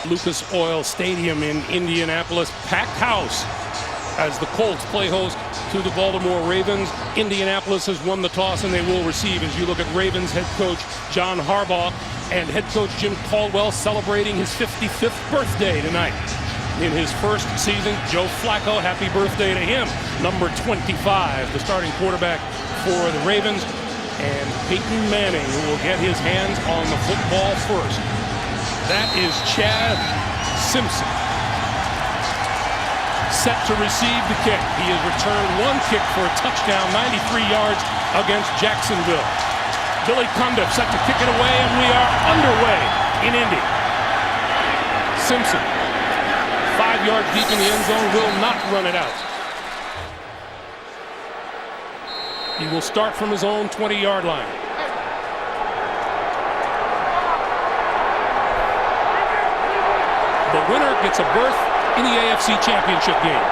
Lucas Oil Stadium in Indianapolis, packed house as the Colts play host to the Baltimore Ravens. Indianapolis has won the toss and they will receive. As you look at Ravens head coach John Harbaugh and head coach Jim Caldwell celebrating his 55th birthday tonight. In his first season, Joe Flacco, happy birthday to him. Number 25, the starting quarterback for the Ravens. And Peyton Manning, who will get his hands on the football first. That is Chad Simpson. Set to receive the kick. He has returned one kick for a touchdown, 93 yards against Jacksonville. Billy Cundiff set to kick it away, and we are underway in Indy. Simpson, 5 yards deep in the end zone, will not run it out. He will start from his own 20-yard line. The winner gets a berth in the AFC Championship game.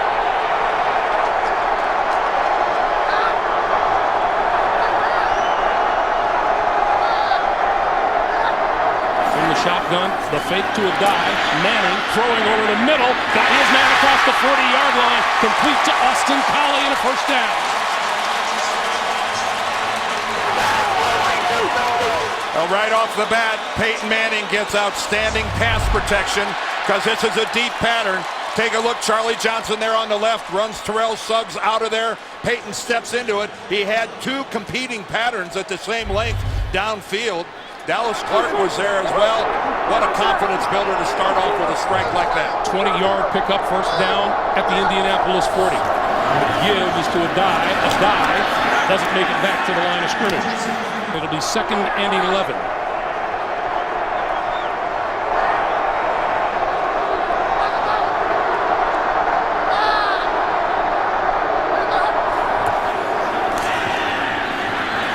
From the shotgun, the fake to a dive. Manning throwing over the middle. Got his man across the 40-yard line. Complete to Austin Collie and a first down. Well, right off the bat, Peyton Manning gets outstanding pass protection because this is a deep pattern. Take a look, Charlie Johnson there on the left runs Terrell Suggs out of there. Peyton steps into it. He had two competing patterns at the same length downfield. Dallas Clark was there as well. What a confidence builder to start off with a strike like that. 20-yard pickup, first down at the Indianapolis 40. The give is to a dive. A dive doesn't make it back to the line of scrimmage. It'll be 2nd and 11.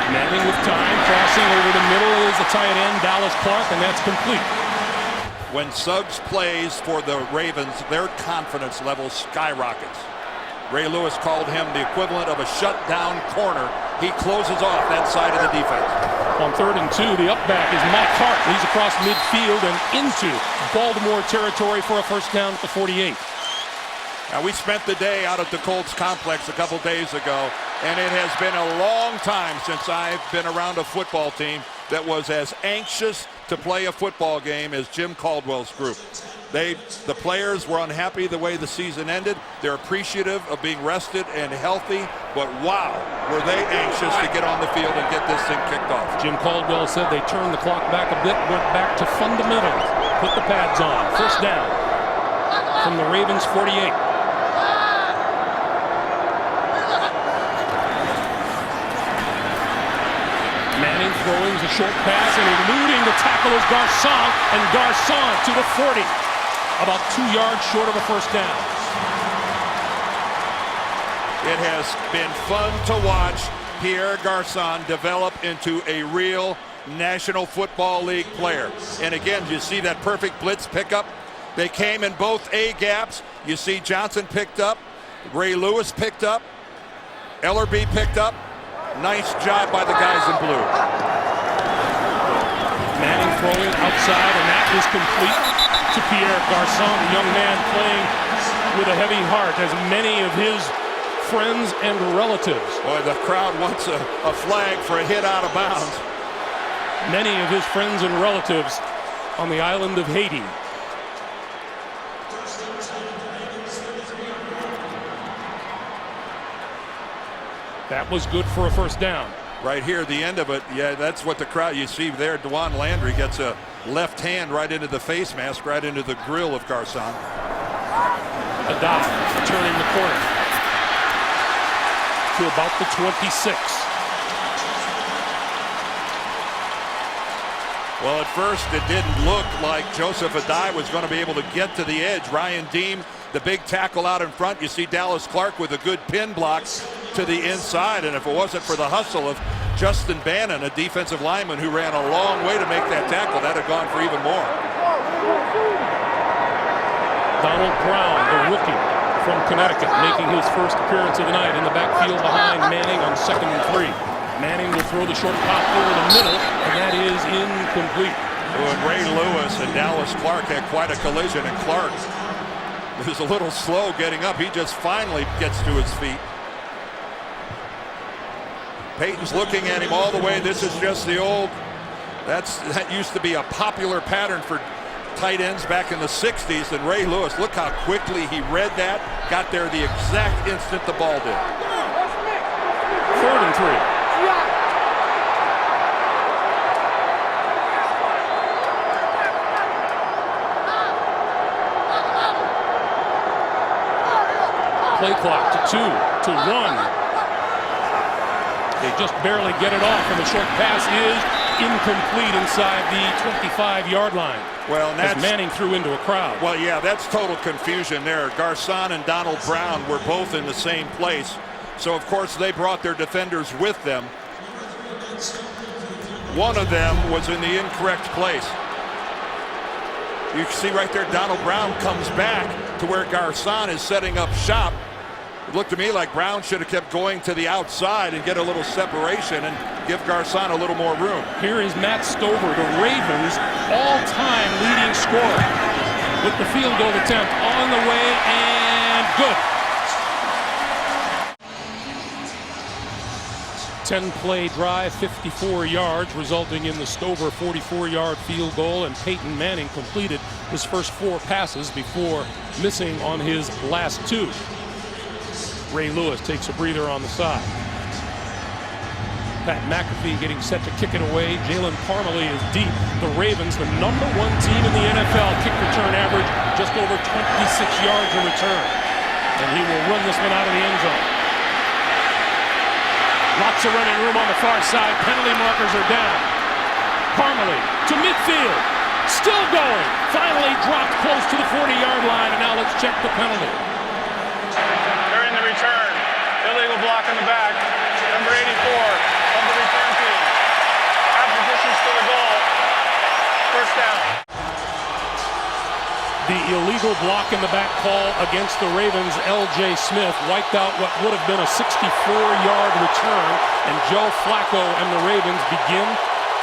Manning with time, crossing over the middle is the tight end, Dallas Clark, and that's complete. When Suggs plays for the Ravens, their confidence level skyrockets. Ray Lewis called him the equivalent of a shutdown corner. He closes off that side of the defense. On 3rd and 2, the up back is Mike Hart. He's across midfield and into Baltimore territory for a first down at the 48. Now, we spent the day out at the Colts complex a couple days ago, and it has been a long time since I've been around a football team that was as anxious to play a football game as Jim Caldwell's group. The players were unhappy the way the season ended. They're appreciative of being rested and healthy, but wow, were they anxious to get on the field and get this thing kicked off. Jim Caldwell said they turned the clock back a bit, went back to fundamentals, put the pads on. First down from the Ravens 48. Manning throwing a short pass and eluding the tackle is Garcon, and Garcon to the 40. About 2 yards short of a first down. It has been fun to watch Pierre Garcon develop into a real National Football League player. And again, you see that perfect blitz pickup. They came in both A gaps. You see Johnson picked up, Ray Lewis picked up, Ellerbe picked up. Nice job by the guys in blue. Manning throwing outside, and that is complete to Pierre Garcon, a young man playing with a heavy heart, as many of his friends and relatives. Boy, the crowd wants a flag for a hit out of bounds. Many of his friends and relatives on the island of Haiti. That was good for a first down. Right here, the end of it, yeah, that's what the crowd, you see there, Dewan Landry gets a left hand right into the face mask, right into the grill of Garcon. A dive, turning the corner to about the 26. Well, at first, it didn't look like Joseph Adai was going to be able to get to the edge. Ryan Deem, the big tackle out in front. You see Dallas Clark with a good pin block to the inside, and if it wasn't for the hustle of Justin Bannon, a defensive lineman who ran a long way to make that tackle, that had gone for even more. Donald Brown, the rookie from Connecticut, making his first appearance of the night in the backfield behind Manning on 2nd and 3. Manning will throw the short pop over the middle, and that is incomplete. When Ray Lewis and Dallas Clark had quite a collision, and Clark was a little slow getting up. He just finally gets to his feet. Peyton's looking at him all the way. This is just the old, that used to be a popular pattern for tight ends back in the 60s. And Ray Lewis, look how quickly he read that, got there the exact instant the ball did. 3rd and 3. Play clock to 2, to 1. They just barely get it off, and the short pass is incomplete inside the 25-yard line. Well, and that's as Manning threw into a crowd. Well, yeah, that's total confusion there. Garcon and Donald Brown were both in the same place. So, of course, they brought their defenders with them. One of them was in the incorrect place. You can see right there, Donald Brown comes back to where Garcon is setting up shop. It looked to me like Brown should have kept going to the outside and get a little separation and give Garcon a little more room. Here is Matt Stover, the Ravens' all-time leading scorer, with the field goal attempt on the way, and good. 10-play drive, 54 yards, resulting in the Stover 44-yard field goal, and Peyton Manning completed his first 4 passes before missing on his last 2. Ray Lewis takes a breather on the side. Pat McAfee getting set to kick it away. Jalen Parmalee is deep. The Ravens, the #1 team in the NFL, kick return average just over 26 yards in return. And he will run this one out of the end zone. Lots of running room on the far side. Penalty markers are down. Parmalee to midfield. Still going. Finally dropped close to the 40-yard line. And now let's check the penalty. Return. Illegal block in the back. Number 84 of the return team. Oppositions to the goal. First down. The illegal block in the back call against the Ravens. L.J. Smith wiped out what would have been a 64-yard return. And Joe Flacco and the Ravens begin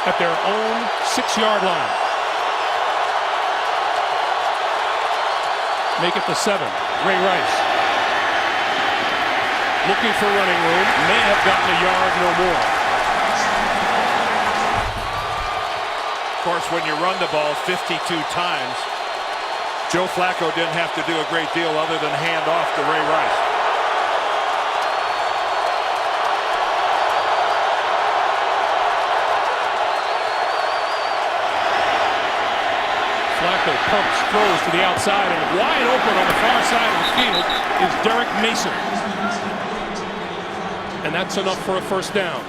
at their own 6-yard line. Make it the 7. Ray Rice. Looking for running room, may have gotten a yard, no more. Of course, when you run the ball 52 times, Joe Flacco didn't have to do a great deal other than hand off to Ray Rice. Flacco pumps, throws to the outside, and wide open on the far side of the field is Derek Mason. And that's enough for a first down.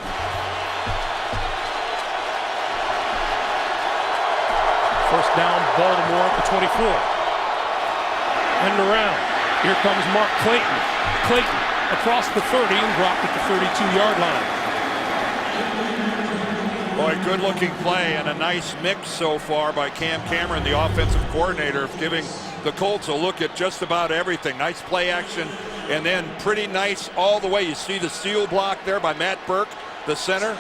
First down, Baltimore at the 24. And around. Here comes Mark Clayton. Clayton across the 30 and dropped at the 32-yard line. Boy, good-looking play and a nice mix so far by Cam Cameron, the offensive coordinator, of giving the Colts a look at just about everything. Nice play action. And then pretty nice all the way. You see the seal block there by Matt Burke, the center.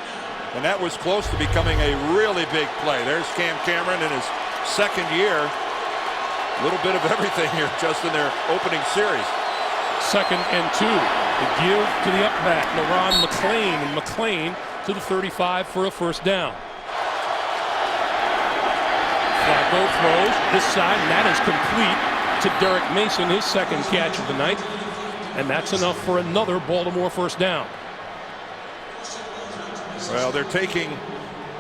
And that was close to becoming a really big play. There's Cam Cameron in his 2nd year. A little bit of everything here just in their opening series. 2nd and 2. The give to the up back, LaRon McClain. And McClain to the 35 for a first down. Flacco throws this side, and that is complete to Derek Mason, his 2nd catch of the night. And that's enough for another Baltimore first down. Well, they're taking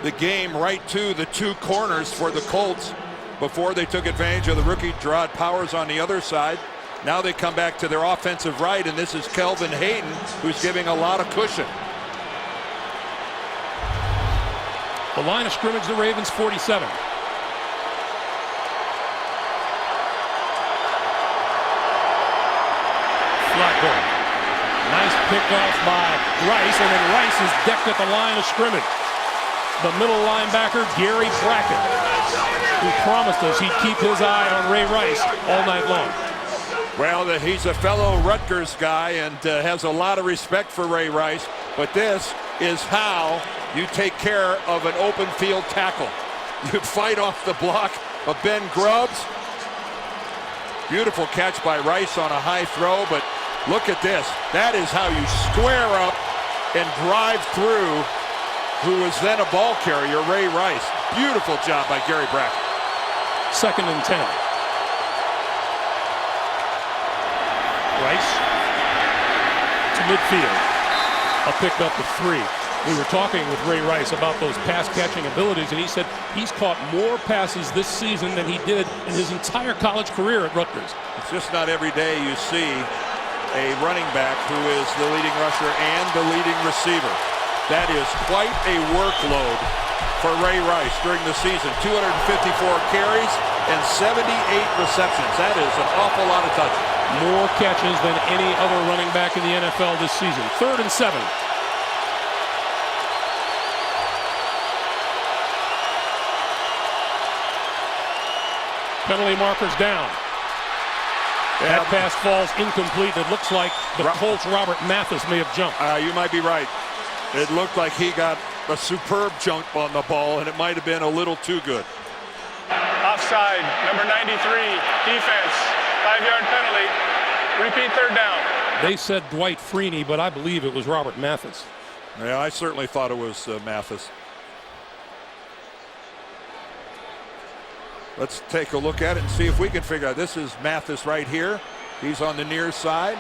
the game right to the 2 corners for the Colts. Before they took advantage of the rookie Gerard Powers on the other side. Now they come back to their offensive right, and this is Kelvin Hayden, who's giving a lot of cushion. The line of scrimmage, the Ravens 47. Flacco. Nice pickoff by Rice, and then Rice is decked at the line of scrimmage. The middle linebacker, Gary Brackett, who promised us he'd keep his eye on Ray Rice all night long. Well, he's a fellow Rutgers guy and has a lot of respect for Ray Rice, but this is how you take care of an open field tackle. You fight off the block of Ben Grubbs. Beautiful catch by Rice on a high throw, but look at this. That is how you square up and drive through who was then a ball carrier, Ray Rice. Beautiful job by Gary Brackett. 2nd and 10. Rice to midfield. A pick up of 3. We were talking with Ray Rice about those pass-catching abilities, and he said he's caught more passes this season than he did in his entire college career at Rutgers. It's just not every day you see a running back who is the leading rusher and the leading receiver. That is quite a workload for Ray Rice during the season. 254 carries and 78 receptions. That is an awful lot of touches. More catches than any other running back in the NFL this season. 3rd and 7. Penalty markers down. That pass falls incomplete. It looks like the Colts' Robert Mathis may have jumped. You might be right. It looked like he got a superb jump on the ball, and it might have been a little too good. Offside, number 93, defense, 5-yard penalty. Repeat 3rd down. They said Dwight Freeney, but I believe it was Robert Mathis. Yeah, I certainly thought it was Mathis. Let's take a look at it and see if we can figure out. This is Mathis right here. He's on the near side.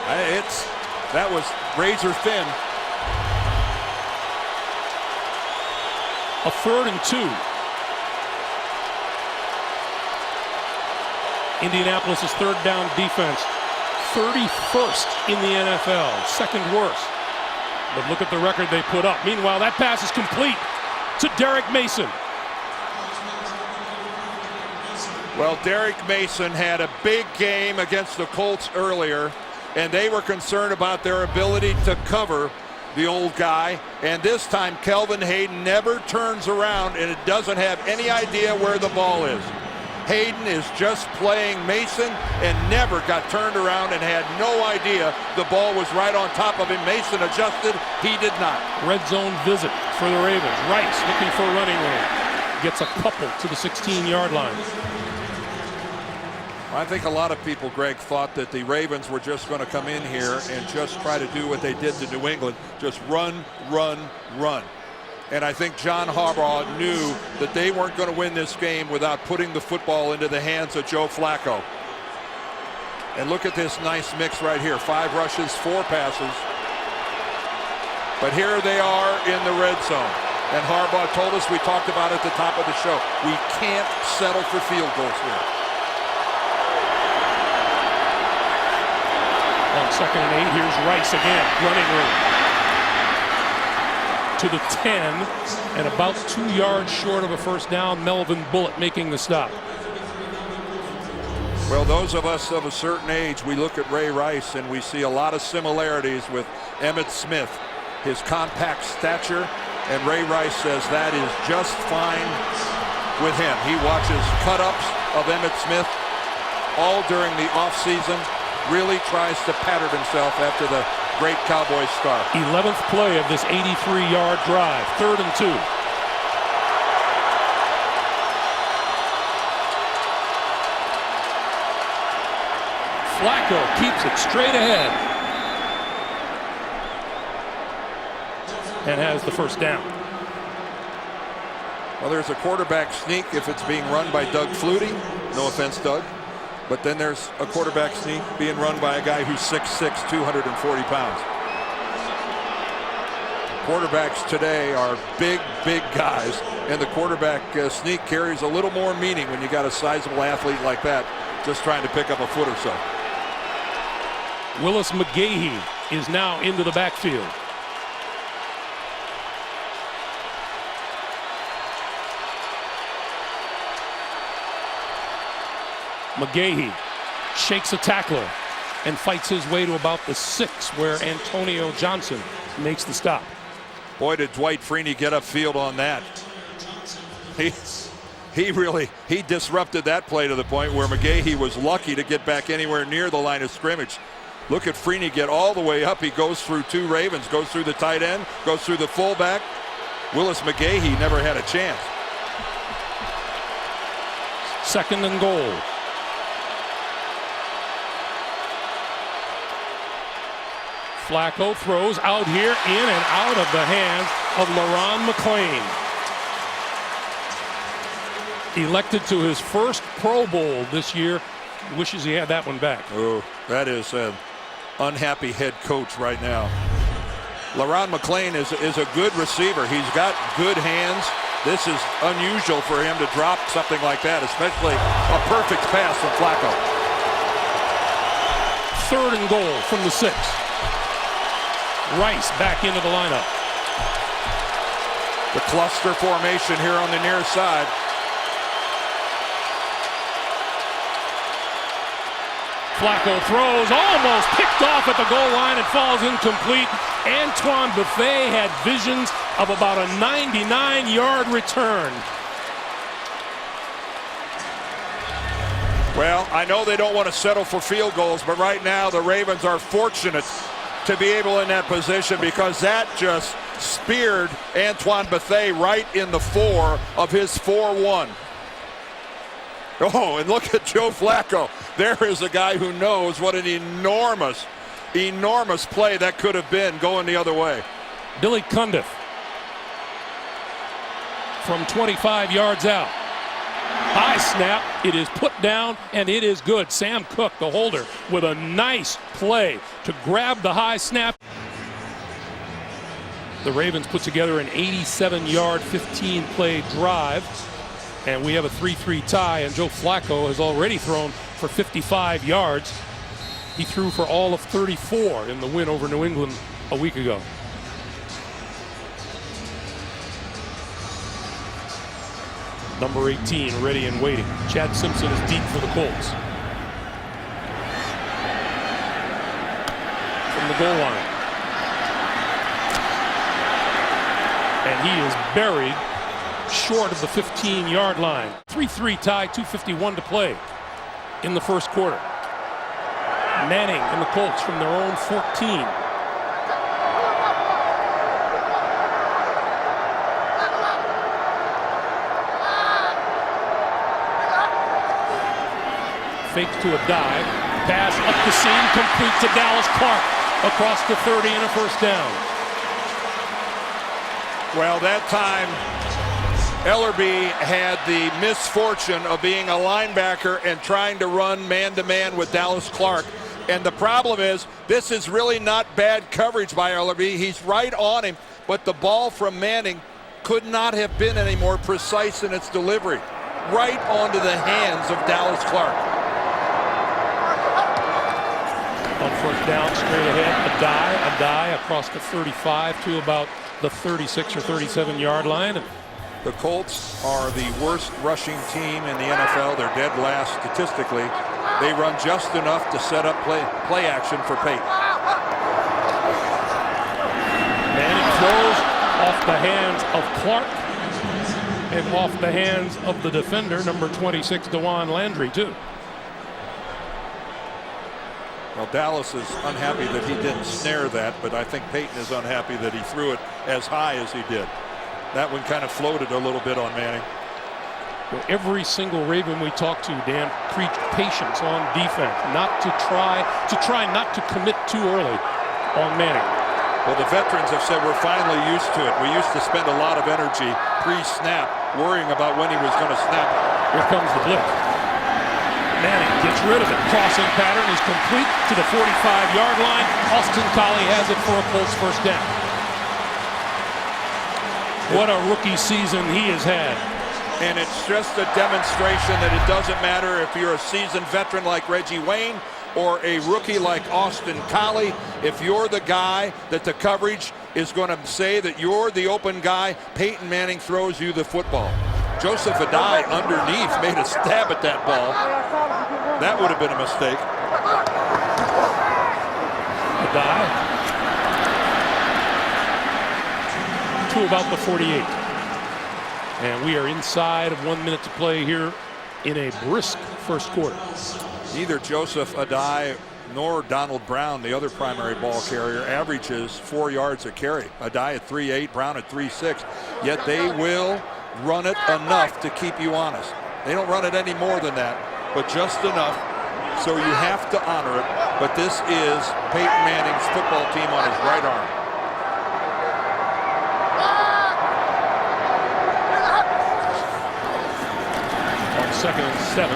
That was razor thin. A 3rd and 2. Indianapolis' 3rd down defense. 31st in the NFL. 2nd worst. But look at the record they put up. Meanwhile, that pass is complete to Derek Mason. Well, Derek Mason had a big game against the Colts earlier, and they were concerned about their ability to cover the old guy. And this time, Kelvin Hayden never turns around and it doesn't have any idea where the ball is. Hayden is just playing Mason and never got turned around and had no idea the ball was right on top of him. Mason adjusted. He did not. Red zone visit for the Ravens. Rice looking for running room. Gets a couple to the 16-yard line. I think a lot of people, Greg, thought that the Ravens were just going to come in here and just try to do what they did to New England. Just run, run, run. And I think John Harbaugh knew that they weren't going to win this game without putting the football into the hands of Joe Flacco. And look at this nice mix right here. 5 rushes, 4 passes. But here they are in the red zone. And Harbaugh told us, we talked about it at the top of the show, we can't settle for field goals here. On 2nd and 8, here's Rice again, running room. To the 10, and about 2 yards short of a 1st down. Melvin Bullitt making the stop. Well, those of us of a certain age, we look at Ray Rice and we see a lot of similarities with Emmitt Smith. His compact stature, and Ray Rice says that is just fine with him. He watches cut-ups of Emmitt Smith all during the offseason. Really tries to pattern himself after the great Cowboys star. 11th play of this 83-yard drive. 3rd and 2. Flacco keeps it straight ahead and has the 1st down. Well, there's a quarterback sneak if it's being run by Doug Flutie. No offense, Doug. But then there's a quarterback sneak being run by a guy who's 6'6", 240 pounds. Quarterbacks today are big, big guys, and the quarterback sneak carries a little more meaning when you got a sizable athlete like that just trying to pick up a foot or so. Willis McGahee is now into the backfield. McGahee shakes a tackler and fights his way to about the 6, where Antonio Johnson makes the stop. Boy, did Dwight Freeney get upfield on that. He disrupted that play to the point where McGahee was lucky to get back anywhere near the line of scrimmage. Look at Freeney get all the way up. He goes through 2 Ravens, goes through the tight end, goes through the fullback. Willis McGahee never had a chance. 2nd and goal. Flacco throws out here, in and out of the hands of LaRon McClain. Elected to his first Pro Bowl this year. Wishes he had that one back. Oh, that is an unhappy head coach right now. LaRon McClain is a good receiver. He's got good hands. This is unusual for him to drop something like that, especially a perfect pass from Flacco. 3rd and goal from the 6. Rice back into the lineup. The cluster formation here on the near side. Flacco throws, almost picked off at the goal line. It falls incomplete. Antoine Buffet had visions of about a 99-yard return. Well, I know they don't want to settle for field goals, but right now the Ravens are fortunate to be able in that position, because that just speared Antoine Buffet right in the 4 of his 4-1. Oh, and look at Joe Flacco. There is a guy who knows what an enormous play that could have been going the other way. Billy Cundiff from 25 yards out. High snap. It is put down, and it is good. Sam Cook, the holder, with a nice play to grab the high snap. The Ravens put together an 87-yard, 15-play drive. And we have a 3-3 tie, and Joe Flacco has already thrown for 55 yards. He threw for all of 34 in the win over New England a week ago. Number 18 ready and waiting. Chad Simpson is deep for the Colts. From the goal line. And he is buried short of the 15-yard line. 3-3 tie, 2:51 to play in the first quarter. Manning and the Colts from their own 14. Fake to a dive, pass up the seam, complete to Dallas Clark across the 30 and a first down. Well, that time Ellerbe had the misfortune of being a linebacker and trying to run man-to-man with Dallas Clark. And the problem is, this is really not bad coverage by Ellerbe. He's right on him, but the ball from Manning could not have been any more precise in its delivery. Right onto the hands of Dallas Clark. On first down, straight ahead, a die across the 35 to about the 36 or 37-yard line. The Colts are the worst rushing team in the NFL. They're dead last statistically. They run just enough to set up play action for Peyton. Manning throws off the hands of Clark and off the hands of the defender, number 26, DeJuan Landry, too. Well, Dallas is unhappy that he didn't snare that, but I think Peyton is unhappy that he threw it as high as he did. That one kind of floated a little bit on Manning. Well, every single Raven we talk to, Dan, preached patience on defense, not to try not to commit too early on Manning. Well, the veterans have said we're finally used to it. We used to spend a lot of energy pre-snap worrying about when he was going to snap it. Here comes the blitz. Manning gets rid of it. Crossing pattern is complete to the 45-yard line. Austin Collie has it for a Colts first down. What a rookie season he has had. And it's just a demonstration that it doesn't matter if you're a seasoned veteran like Reggie Wayne or a rookie like Austin Collie. If you're the guy that the coverage is going to say that you're the open guy, Peyton Manning throws you the football. Joseph Adai underneath made a stab at that ball. That would have been a mistake. Adai to about the 48. And we are inside of 1 minute to play here in a brisk first quarter. Neither Joseph Adai nor Donald Brown, the other primary ball carrier, averages 4 yards a carry. Adai at 3.8, Brown at 3.6. Yet they will run it enough to keep you honest. They don't run it any more than that, but just enough. So you have to honor it. But this is Peyton Manning's football team on his right arm. On 2nd and 7.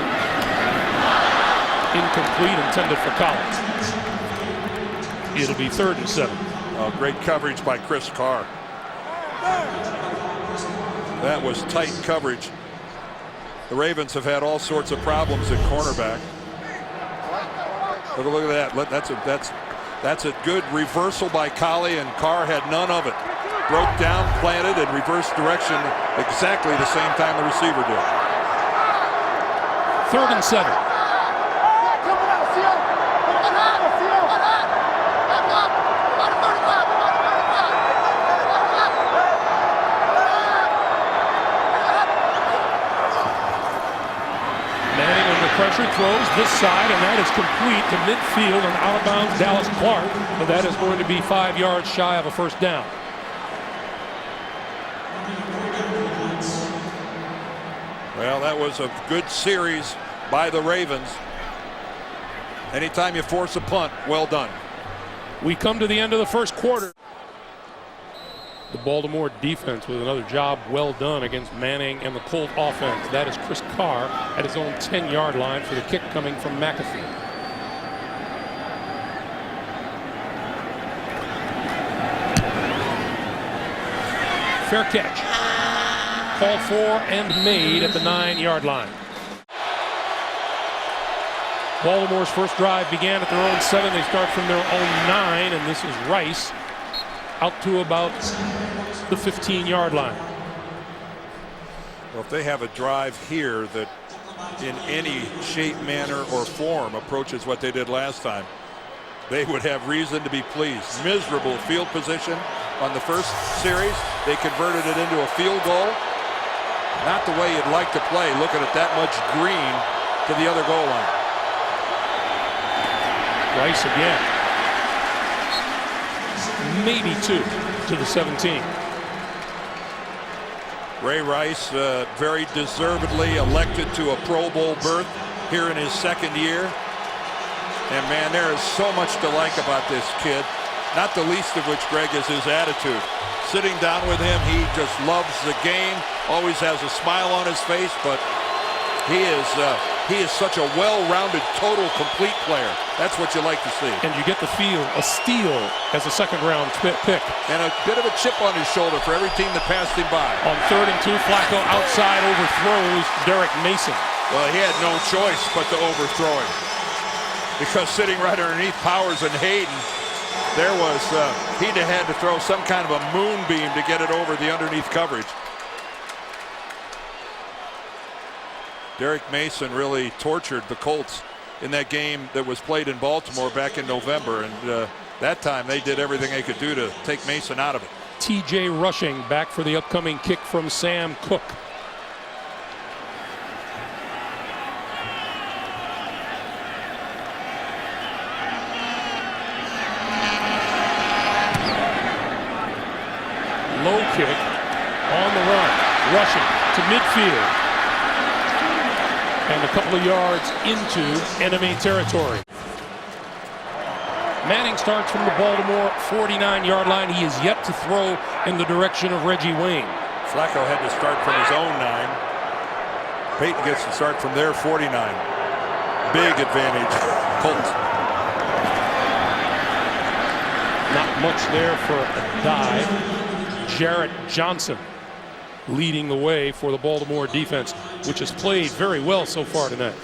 Incomplete, intended for Collins. It'll be 3rd and 7. Oh, great coverage by Chris Carr. That was tight coverage. The Ravens have had all sorts of problems at cornerback. Look at that. That's a good reversal by Collie, and Carr had none of it. Broke down, planted, and reversed direction exactly the same time the receiver did. 3rd and 7. Manning under pressure throws this side, and that is complete to midfield and out of bounds Dallas Clark. And that is going to be 5 yards shy of a first down. Well, that was a good series by the Ravens. Anytime you force a punt, well done. We come to the end of the first quarter. The Baltimore defense with another job well done against Manning and the Colt offense. That is Chris Carr at his own 10-yard line for the kick coming from McAfee. Fair catch. Called for and made at the 9-yard line. Baltimore's first drive began at their own 7. They start from their own 9, and this is Rice out to about the 15-yard line. Well, if they have a drive here that in any shape, manner, or form approaches what they did last time, they would have reason to be pleased. Miserable field position on the first series. They converted it into a field goal. Not the way you'd like to play, looking at that much green to the other goal line. Rice again. Maybe 2 to the 17. Ray Rice very deservedly elected to a Pro Bowl berth here in his second year. And man, there is so much to like about this kid, not the least of which, Greg, is his attitude. Sitting down with him, he just loves the game, always has a smile on his face, but he is such a well-rounded, total, complete player. That's what you like to see. And you get the feel, a steal as a second-round pick. And a bit of a chip on his shoulder for every team that passed him by. On 3rd and 2, Flacco outside overthrows Derek Mason. Well, he had no choice but to overthrow him, because sitting right underneath Powers and Hayden, there was he'd have had to throw some kind of a moonbeam to get it over the underneath coverage. Derek Mason really tortured the Colts in that game that was played in Baltimore back in November, and that time they did everything they could do to take Mason out of it. TJ rushing back for the upcoming kick from Sam Cook. Low kick on the run, rushing to midfield. And a couple of yards into enemy territory. Manning starts from the Baltimore 49-yard line. He is yet to throw in the direction of Reggie Wayne. Flacco had to start from his own 9. Peyton gets to start from their 49. Big advantage, Colts. Not much there for a dive. Jarrett Johnson leading the way for the Baltimore defense, which has played very well so far tonight.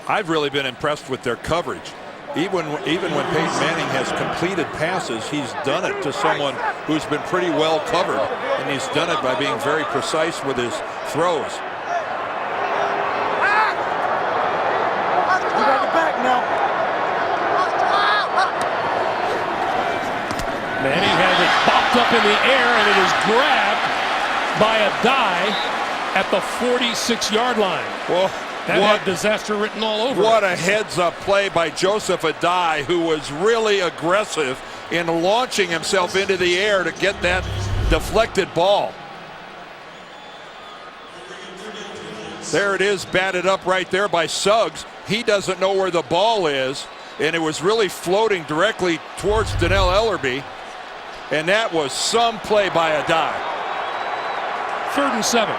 I've really been impressed with their coverage. Even when Peyton Manning has completed passes, he's done it to someone who's been pretty well covered, and he's done it by being very precise with his throws. You got the back now. Manning has it popped up in the air, and it is grabbed by a dive at the 46-yard line. Well, that had disaster written all over What it. a heads-up play by Joseph Adai, who was really aggressive in launching himself into the air to get that deflected ball. There it is, batted up right there by Suggs. He doesn't know where the ball is, and it was really floating directly towards Donnell Ellerbe, and that was some play by a dive. 3rd and 7.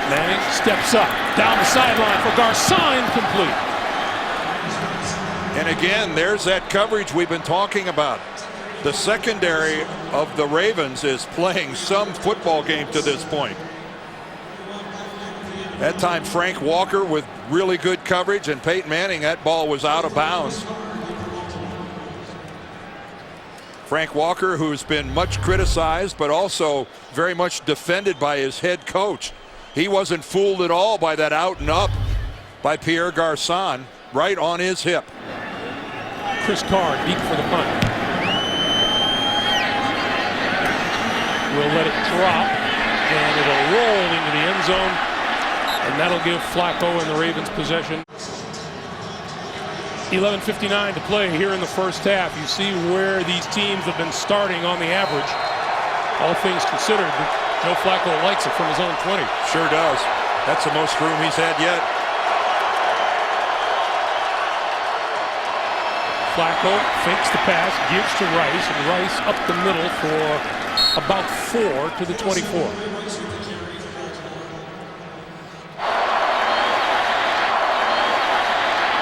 Manning steps up, down the sideline for Garcon, complete. And again, there's that coverage we've been talking about. The secondary of the Ravens is playing some football game to this point. That time Frank Walker with really good coverage, and Peyton Manning, that ball was out of bounds. Frank Walker, who's been much criticized but also very much defended by his head coach. He wasn't fooled at all by that out and up by Pierre Garcon right on his hip. Chris Carr deep for the punt. We'll let it drop, and it'll roll into the end zone, and that'll give Flacco and the Ravens possession. 11:59 to play here in the first half. You see where these teams have been starting on the average. All things considered, Joe Flacco likes it from his own 20. Sure does. That's the most room he's had yet. Flacco fakes the pass, gives to Rice, and Rice up the middle for about 4 to the 24.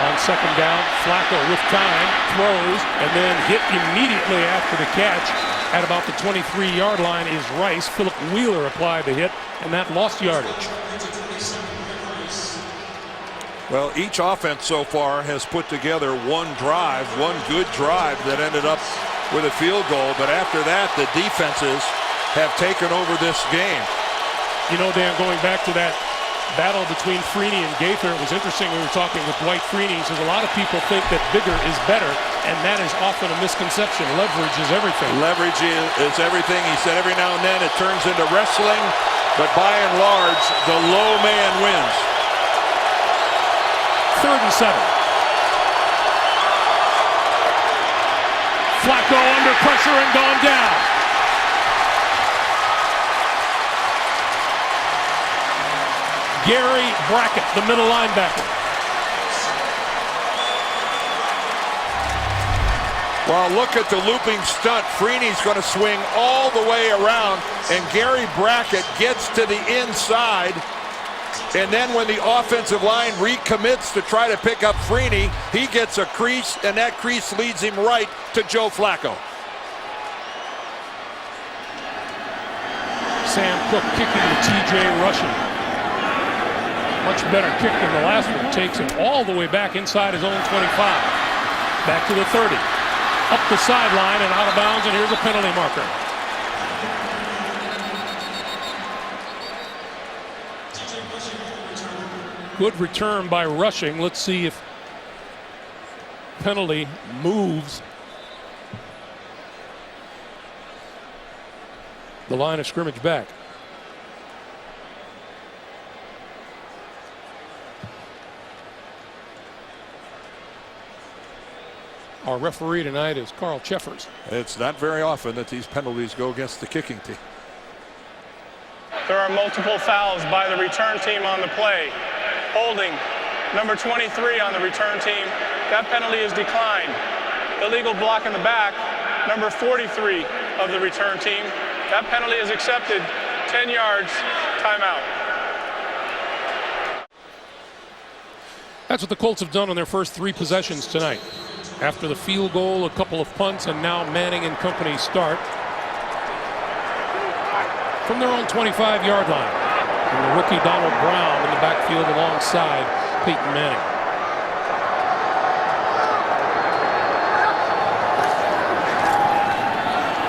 On 2nd down, Flacco with time, throws, and then hit immediately after the catch at about the 23-yard line is Rice. Philip Wheeler applied the hit, and that lost yardage. Well, each offense so far has put together one good drive that ended up with a field goal. But after that, the defenses have taken over this game. You know, Dan, going back to that battle between Freeney and Gaither, it was interesting. We were talking with Dwight Freeney. He says a lot of people think that bigger is better, and that is often a misconception. Leverage is everything. Leverage is everything. He said every now and then it turns into wrestling, but by and large, the low man wins. 3rd and 7. Flacco under pressure and gone down. Gary Brackett, the middle linebacker. Well, look at the looping stunt. Freeney's going to swing all the way around, and Gary Brackett gets to the inside. And then when the offensive line recommits to try to pick up Freeney, he gets a crease, and that crease leads him right to Joe Flacco. Sam Cook kicking to T.J. Rushing. Much better kick than the last one. Takes him all the way back inside his own 25. Back to the 30. Up the sideline and out of bounds, and here's a penalty marker. Good return by Rushing. Let's see if penalty moves the line of scrimmage back. Our referee tonight is Carl Cheffers. It's not very often that these penalties go against the kicking team. There are multiple fouls by the return team on the play. Holding number 23 on the return team. That penalty is declined. Illegal block in the back, number 43 of the return team. That penalty is accepted. 10 yards, timeout. That's what the Colts have done on their first 3 possessions tonight. After the field goal, a couple of punts, and now Manning and company start from their own 25-yard line. And the rookie Donald Brown in the backfield alongside Peyton Manning.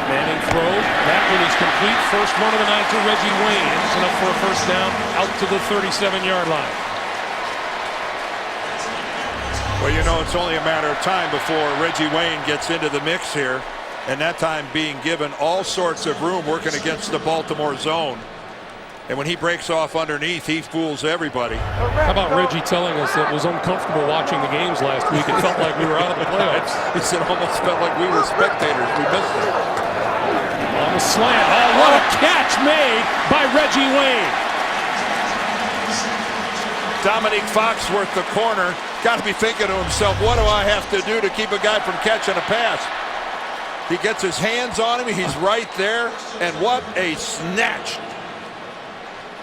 Manning throws. That one is complete. First one of the night to Reggie Wayne. It's enough for a first down out to the 37-yard line. Well, you know, it's only a matter of time before Reggie Wayne gets into the mix here, and that time being given all sorts of room working against the Baltimore zone. And when he breaks off underneath, he fools everybody. How about Reggie telling us that it was uncomfortable watching the games last week? It felt like we were out of the playoffs. He said it almost felt like we were spectators. We missed it. On the slant. Oh, what a catch made by Reggie Wayne. Dominique Foxworth, the corner, got to be thinking to himself, what do I have to do to keep a guy from catching a pass? He gets his hands on him. He's right there. And what a snatch.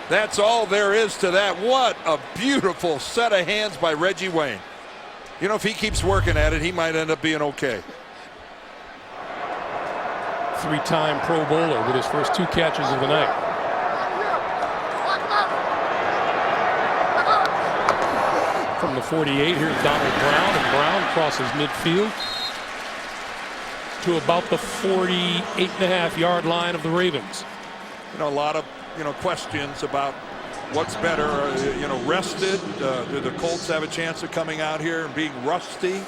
That's all there is to that. What a beautiful set of hands by Reggie Wayne. You know, if he keeps working at it, he might end up being okay. Three-time Pro Bowler with his first 2 catches of the night. From the 48, here's Donald Brown, and Brown crosses midfield to about the 48.5-yard line of the Ravens. You know, a lot of questions about what's better, rested. Do the Colts have a chance of coming out here and being rusty?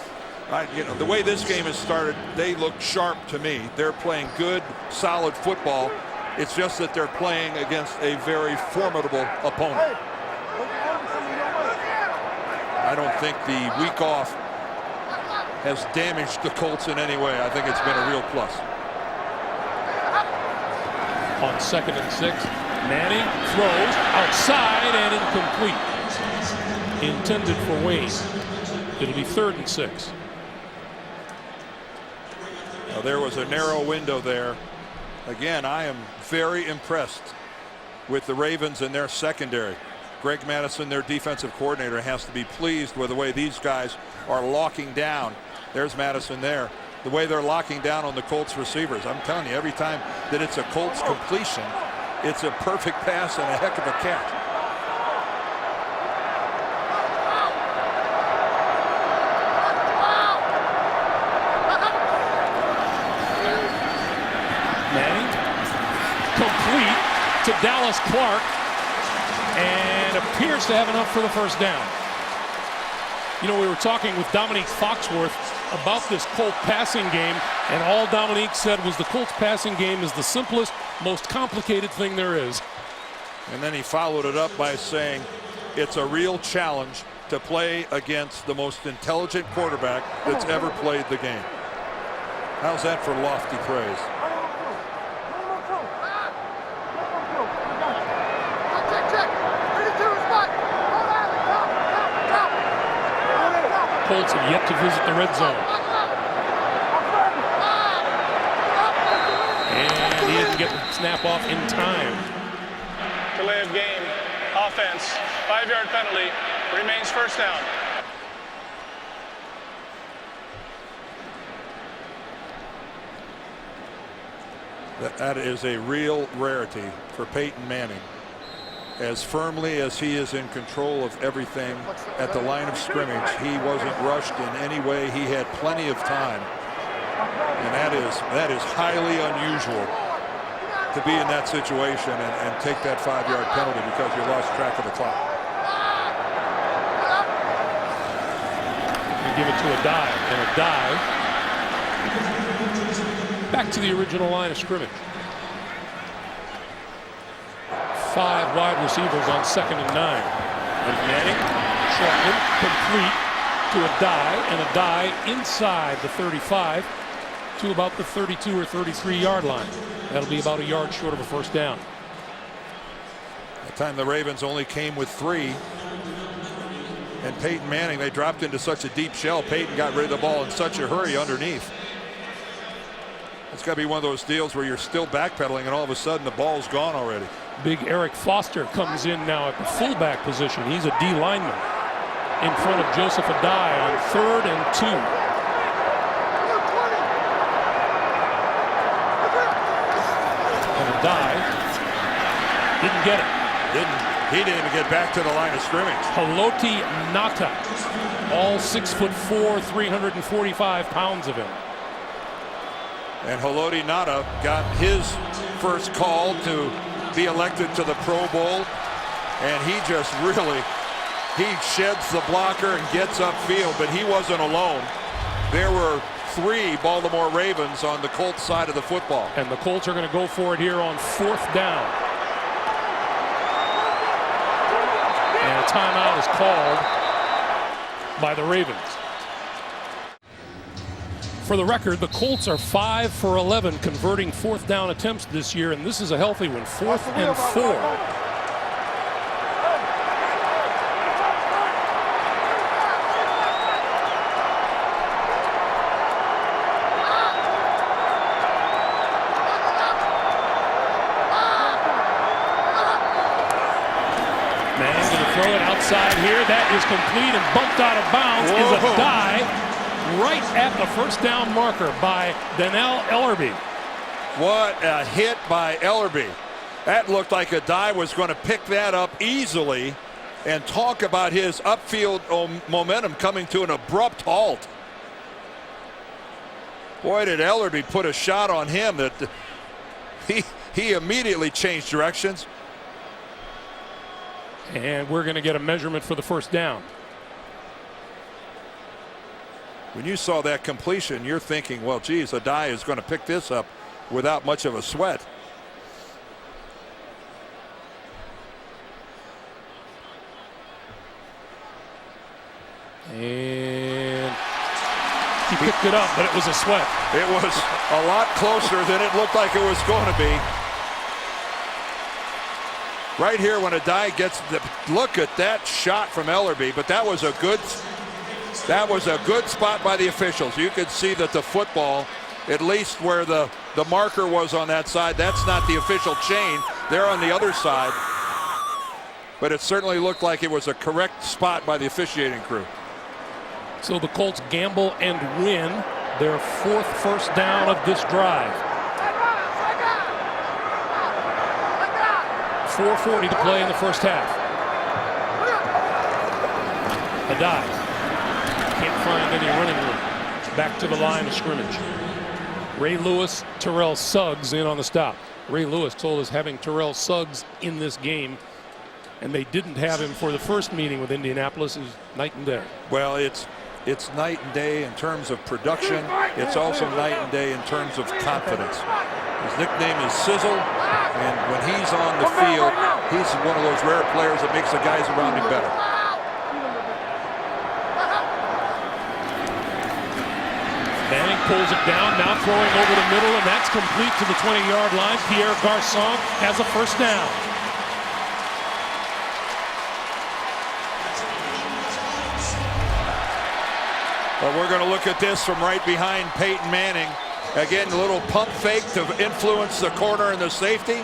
The way this game has started, they look sharp to me. They're playing good, solid football. It's just that they're playing against a very formidable opponent. I don't think the week off has damaged the Colts in any way. I think it's been a real plus. On 2nd and 6, Manning throws outside and incomplete. Intended for Wayne. It'll be 3rd and 6. Now, there was a narrow window there. Again, I am very impressed with the Ravens and their secondary. Greg Madison, their defensive coordinator, has to be pleased with the way these guys are locking down. There's Madison there. The way they're locking down on the Colts receivers. I'm telling you, every time that it's a Colts completion, it's a perfect pass and a heck of a catch. Manning complete to Dallas Clark and appears to have enough for the first down. You know, we were talking with Dominique Foxworth about this Colt passing game, and all Dominique said was the Colts passing game is the simplest, most complicated thing there is. And then he followed it up by saying it's a real challenge to play against the most intelligent quarterback that's ever played the game. How's that for lofty praise? Colts have yet to visit the red zone. And he didn't get the snap off in time. Delay of game. Offense. 5-yard penalty. Remains first down. That is a real rarity for Peyton Manning. As firmly as he is in control of everything at the line of scrimmage, he wasn't rushed in any way. He had plenty of time, and that is highly unusual to be in that situation and take that 5-yard penalty because you lost track of the clock. You give it to a dive, and a dive back to the original line of scrimmage. 5 wide receivers on 2nd and 9. And Manning, shortened, complete to a dive, and a dive inside the 35 to about the 32 or 33-yard line. That'll be about a yard short of a first down. That time the Ravens only came with 3. And Peyton Manning, they dropped into such a deep shell. Peyton got rid of the ball in such a hurry underneath. It's got to be one of those deals where you're still backpedaling and all of a sudden the ball's gone already. Big Eric Foster comes in now at the fullback position. He's a D lineman in front of Joseph Adai on 3rd and 2. And Adai didn't get it. He didn't even get back to the line of scrimmage. Haloti Ngata, all 6'4", 345 pounds of him. And Haloti Ngata got his first call to be elected to the Pro Bowl, and he just really, he sheds the blocker and gets upfield, but he wasn't alone. There were 3 Baltimore Ravens on the Colts side of the football. And the Colts are going to go for it here on 4th down. a timeout is called by the Ravens. For the record, the Colts are 5 for 11 converting fourth down attempts this year, and this is a healthy one, 4th and 4. Manning's going to throw it outside here. That is complete and bumped out of bounds. Is a dive right at the first down marker by Dannell Ellerbe. What a hit by Ellerbe. That looked like a dive was going to pick that up easily, and talk about his upfield momentum coming to an abrupt halt. Boy, did Ellerbe put a shot on him that he immediately changed directions. And we're going to get a measurement for the first down. When you saw that completion, you're thinking, well, geez, Adai is going to pick this up without much of a sweat. And he picked it up, but it was a sweat. It was a lot closer than it looked like it was going to be. Right here when Adai gets the look at that shot from Ellerbe, but that was a good spot by the officials. You could see that the football, at least where the marker was on that side, that's not the official chain. They're on the other side. But it certainly looked like it was a correct spot by the officiating crew. So the Colts gamble and win their 4th first down of this drive. 4:40 to play in the first half. Adai can't find any running room. Back to the line of scrimmage. Ray Lewis, Terrell Suggs in on the stop. Ray Lewis told us having Terrell Suggs in this game, and they didn't have him for the first meeting with Indianapolis, is night and day. Well, it's night and day in terms of production. It's also night and day in terms of confidence. His nickname is Sizzle, and when he's on the field, he's one of those rare players that makes the guys around him better. Manning pulls it down, now throwing over the middle, and that's complete to the 20-yard line. Pierre Garçon has a first down. But we're going to look at this from right behind Peyton Manning. Again, a little pump fake to influence the corner and the safety.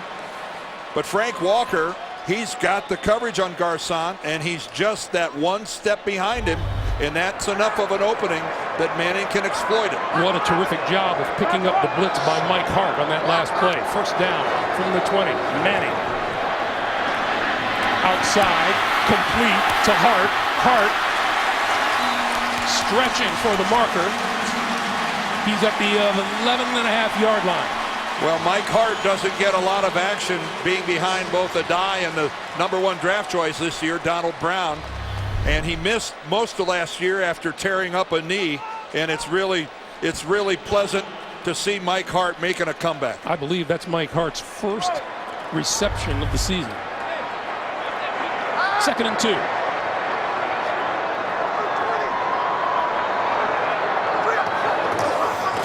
But Frank Walker, he's got the coverage on Garçon, and he's just that one step behind him, and that's enough of an opening that Manning can exploit it. What a terrific job of picking up the blitz by Mike Hart on that last play. First down from the 20. Manning outside, complete to Hart. Hart stretching for the marker. He's at the 11.5-yard line. Well, Mike Hart doesn't get a lot of action being behind both Adai and the #1 draft choice this year, Donald Brown. And he missed most of last year after tearing up a knee. And it's really pleasant to see Mike Hart making a comeback. I believe that's Mike Hart's first reception of the season. 2nd and 2.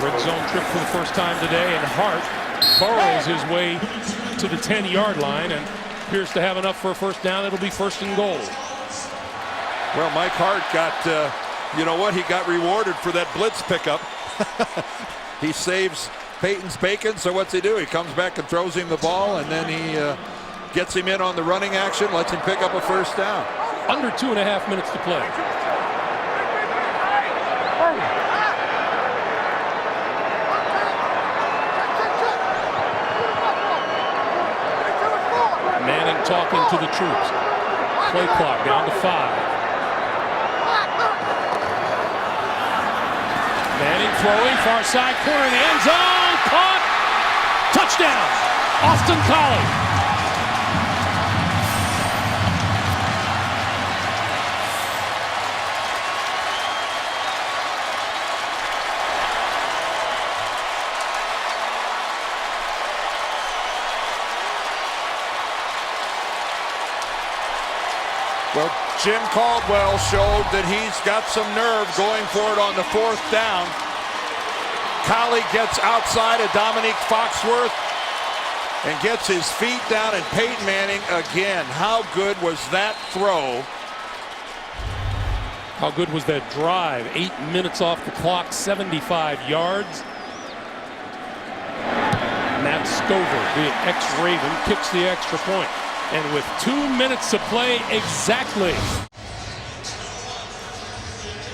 Red zone trip for the first time today, and Hart burrows his way to the 10-yard line and appears to have enough for a first down. It'll be 1st and goal. Well, Mike Hart got, you know what, he got rewarded for that blitz pickup. He saves Peyton's bacon, so what's he do? He comes back and throws him the ball, and then he gets him in on the running action, lets him pick up a first down. Under 2.5 minutes to play. Manning talking to the troops. Play clock down to 5. Manning throwing, far side corner in the end zone. Caught. Touchdown. Austin Collie. Well, Jim Caldwell showed that he's got some nerve going for it on the 4th down. Collie gets outside of Dominique Foxworth and gets his feet down, and Peyton Manning again. How good was that throw? How good was that drive? 8 minutes off the clock, 75 yards. Matt Stover, the ex-Raven, kicks the extra point. And with 2 minutes to play exactly.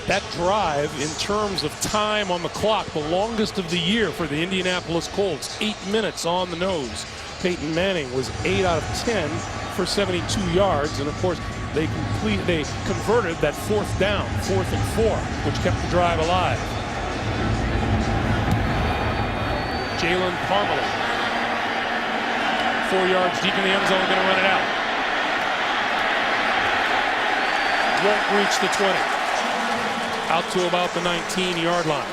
That drive, in terms of time on the clock, the longest of the year for the Indianapolis Colts. 8 minutes on the nose. Peyton Manning was 8 out of 10 for 72 yards. And of course, they converted that 4th down, 4th and 4, which kept the drive alive. Jalen Parmalee, 4 yards deep in the end zone, going to run it out. Won't reach the 20. Out to about the 19-yard line.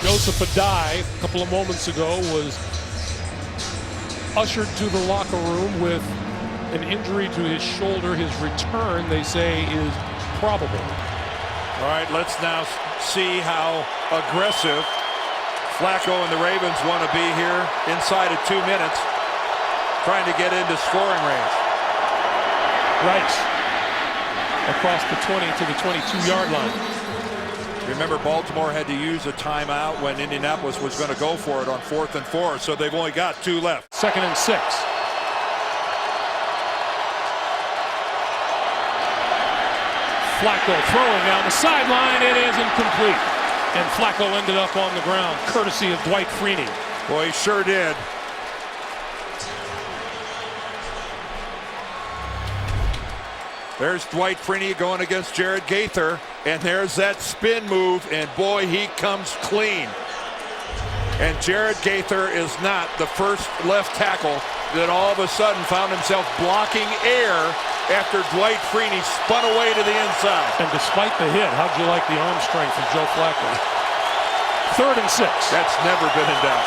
Joseph Adai, a couple of moments ago, was ushered to the locker room with an injury to his shoulder. His return, they say, is probable. All right, let's now see how aggressive Flacco and the Ravens want to be here inside of 2 minutes, trying to get into scoring range. Rice across the 20 to the 22-yard line. Remember, Baltimore had to use a timeout when Indianapolis was going to go for it on 4th and 4, so they've only got 2 left. 2nd and 6. Flacco throwing down the sideline. It is incomplete. And Flacco ended up on the ground, courtesy of Dwight Freeney. Boy, he sure did. There's Dwight Freeney going against Jared Gaither, and there's that spin move, and boy, he comes clean. And Jared Gaither is not the first left tackle that all of a sudden found himself blocking air after Dwight Freeney spun away to the inside. And despite the hit, how'd you like the arm strength of Joe Flacco? 3rd and 6. That's never been in doubt.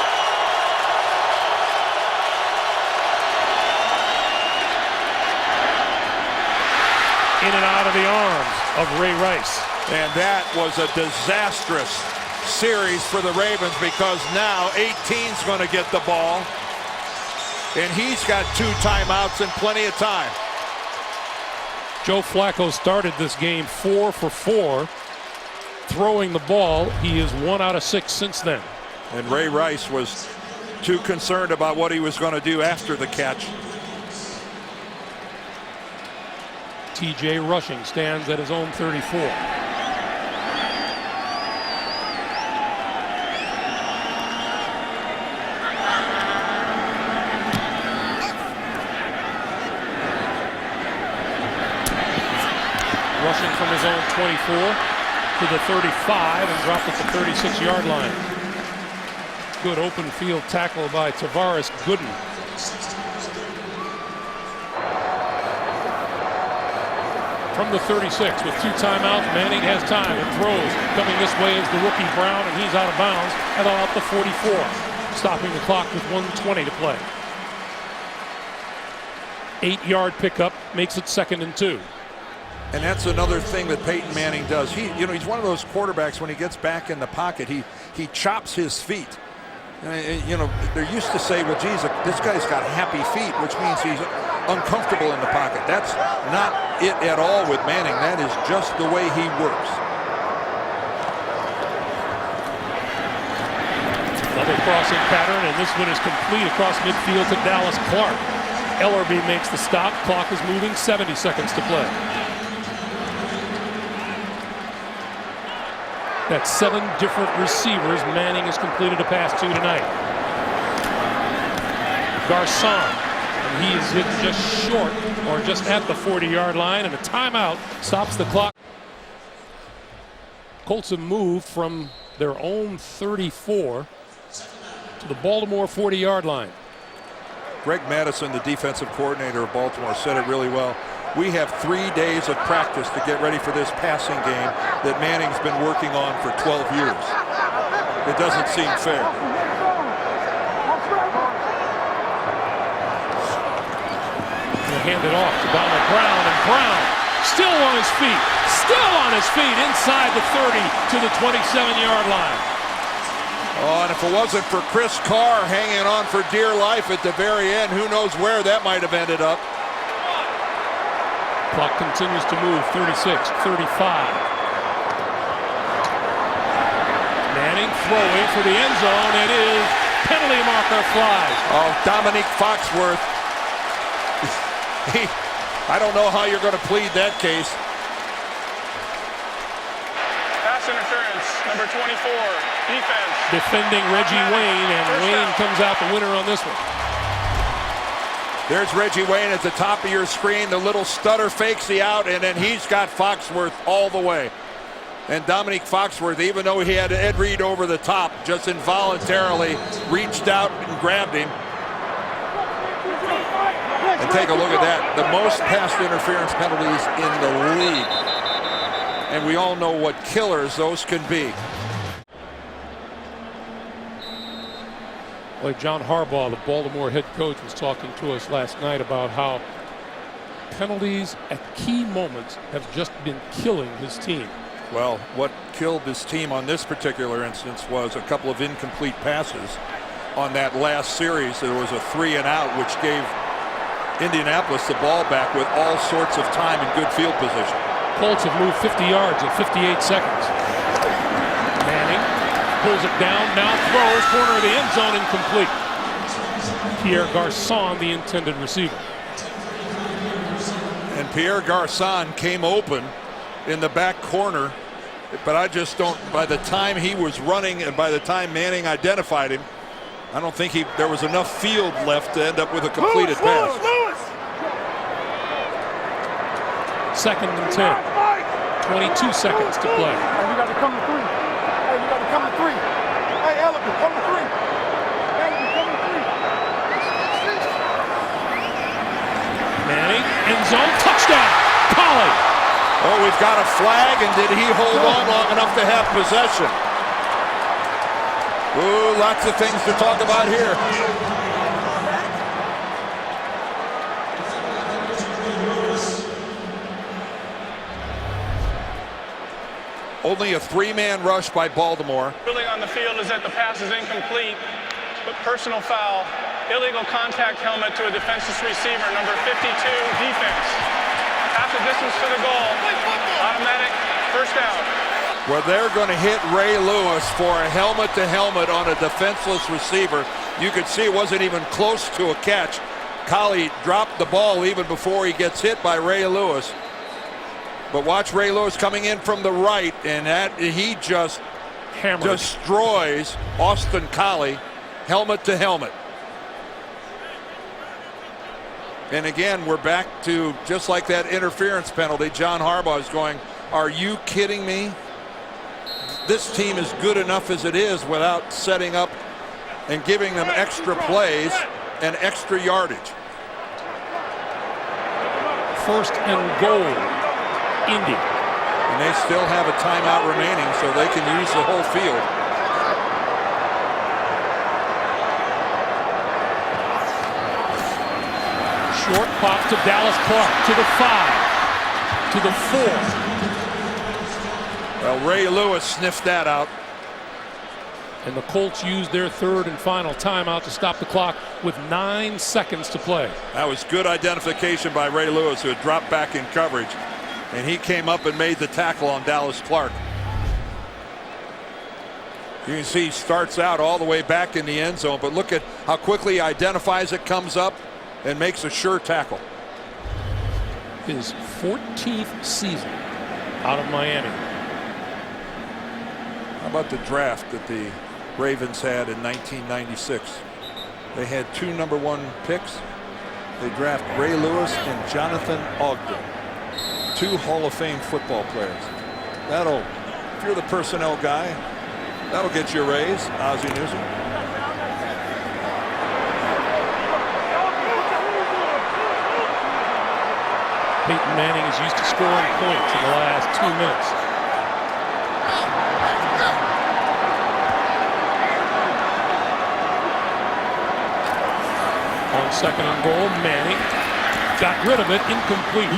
In and out of the arms of Ray Rice. And that was a disastrous series for the Ravens, because now 18's going to get the ball. And he's got 2 timeouts and plenty of time. Joe Flacco started this game 4 for 4, throwing the ball. He is 1 out of 6 since then. And Ray Rice was too concerned about what he was going to do after the catch. TJ Rushing stands at his own 34. Rushing from his own 24 to the 35 and dropped at the 36-yard line. Good open field tackle by Tavares Gooden. From the 36 with 2 timeouts, Manning has time and throws. Coming this way is the rookie Brown, and he's out of bounds at about the 44. Stopping the clock with 1:20 to play. 8-yard pickup makes it 2nd and 2. And that's another thing that Peyton Manning does. He's one of those quarterbacks, when he gets back in the pocket, he chops his feet. They're used to say, well, geez, this guy's got happy feet, which means he's uncomfortable in the pocket. That's not it at all with Manning. That is just the way he works. Another crossing pattern, and this one is complete across midfield to Dallas Clark. Ellerby makes the stop. Clock is moving, 70 seconds to play. That's 7 different receivers Manning has completed a pass to tonight. Garcon, and he is hit just short, or just at the 40-yard line, and a timeout stops the clock. Colts have moved from their own 34 to the Baltimore 40-yard line. Greg Madison, the defensive coordinator of Baltimore, said it really well. We have 3 days of practice to get ready for this passing game that Manning's been working on for 12 years. It doesn't seem fair. He'll hand it off to Donald Brown, and Brown Still on his feet. Still on his feet inside the 30 to the 27-yard line. Oh, and if it wasn't for Chris Carr hanging on for dear life at the very end, who knows where that might have ended up. Clock continues to move. 36, 35. Manning throwing for the end zone. It is penalty marker flies. Oh, Dominique Foxworth. I don't know how you're going to plead that case. Pass interference, number 24, defense. Defending Reggie Wayne, and Wayne comes out the winner on this one. There's Reggie Wayne at the top of your screen. The little stutter fakes the out, and then he's got Foxworth all the way. And Dominique Foxworth, even though he had Ed Reed over the top, just involuntarily reached out and grabbed him. And take a look at that. The most pass interference penalties in the league. And we all know what killers those can be. Like John Harbaugh, the Baltimore head coach, was talking to us last night about how penalties at key moments have just been killing his team. Well, what killed his team on this particular instance was a couple of incomplete passes on that last series. There was a 3-and-out, which gave Indianapolis the ball back with all sorts of time and good field position. Colts have moved 50 yards in 58 seconds. Manning pulls it down, now throws, corner of the end zone, incomplete. Pierre Garçon, the intended receiver. And Pierre Garçon came open in the back corner, but I just don't, by the time he was running and by the time Manning identified him, I don't think there was enough field left to end up with a completed pass. Second and 10. 22 seconds to play. Hey, you got to come to 3. Hey, you got to come to 3. Hey, Elegant, come to 3. Elegant, come to 3. Manning, end zone, touchdown. Collie. Oh, we've got a flag, and did he hold on long enough to have possession? Ooh, lots of things to talk about here. Only a 3-man rush by Baltimore. Ruling on the field is that the pass is incomplete, but personal foul, illegal contact helmet to a defenseless receiver, number 52, defense. Half the distance to the goal, automatic first down. Where they're going to hit Ray Lewis for a helmet-to-helmet on a defenseless receiver. You could see it wasn't even close to a catch. Collie dropped the ball even before he gets hit by Ray Lewis. But watch Ray Lewis coming in from the right, and he just destroys Austin Collie, helmet to helmet. And again, we're back to just like that interference penalty. John Harbaugh is going, are you kidding me? This team is good enough as it is without setting up and giving them extra plays and extra yardage. First and goal. Indy. And they still have a timeout remaining, so they can use the whole field. Short pop to Dallas Clark, to the 5, to the 4. Well, Ray Lewis sniffed that out. And the Colts used their third and final timeout to stop the clock with 9 seconds to play. That was good identification by Ray Lewis, who had dropped back in coverage. And he came up and made the tackle on Dallas Clark. You can see he starts out all the way back in the end zone, but look at how quickly he identifies it, comes up, and makes a sure tackle. His 14th season out of Miami. How about the draft that the Ravens had in 1996? They had 2 #1 picks. They draft Ray Lewis and Jonathan Ogden. 2 Hall of Fame football players. If you're the personnel guy, that'll get you a raise, Ozzie Newsome. Peyton Manning is used to scoring points in the last 2 minutes. On second and goal, Manning got rid of it, incomplete.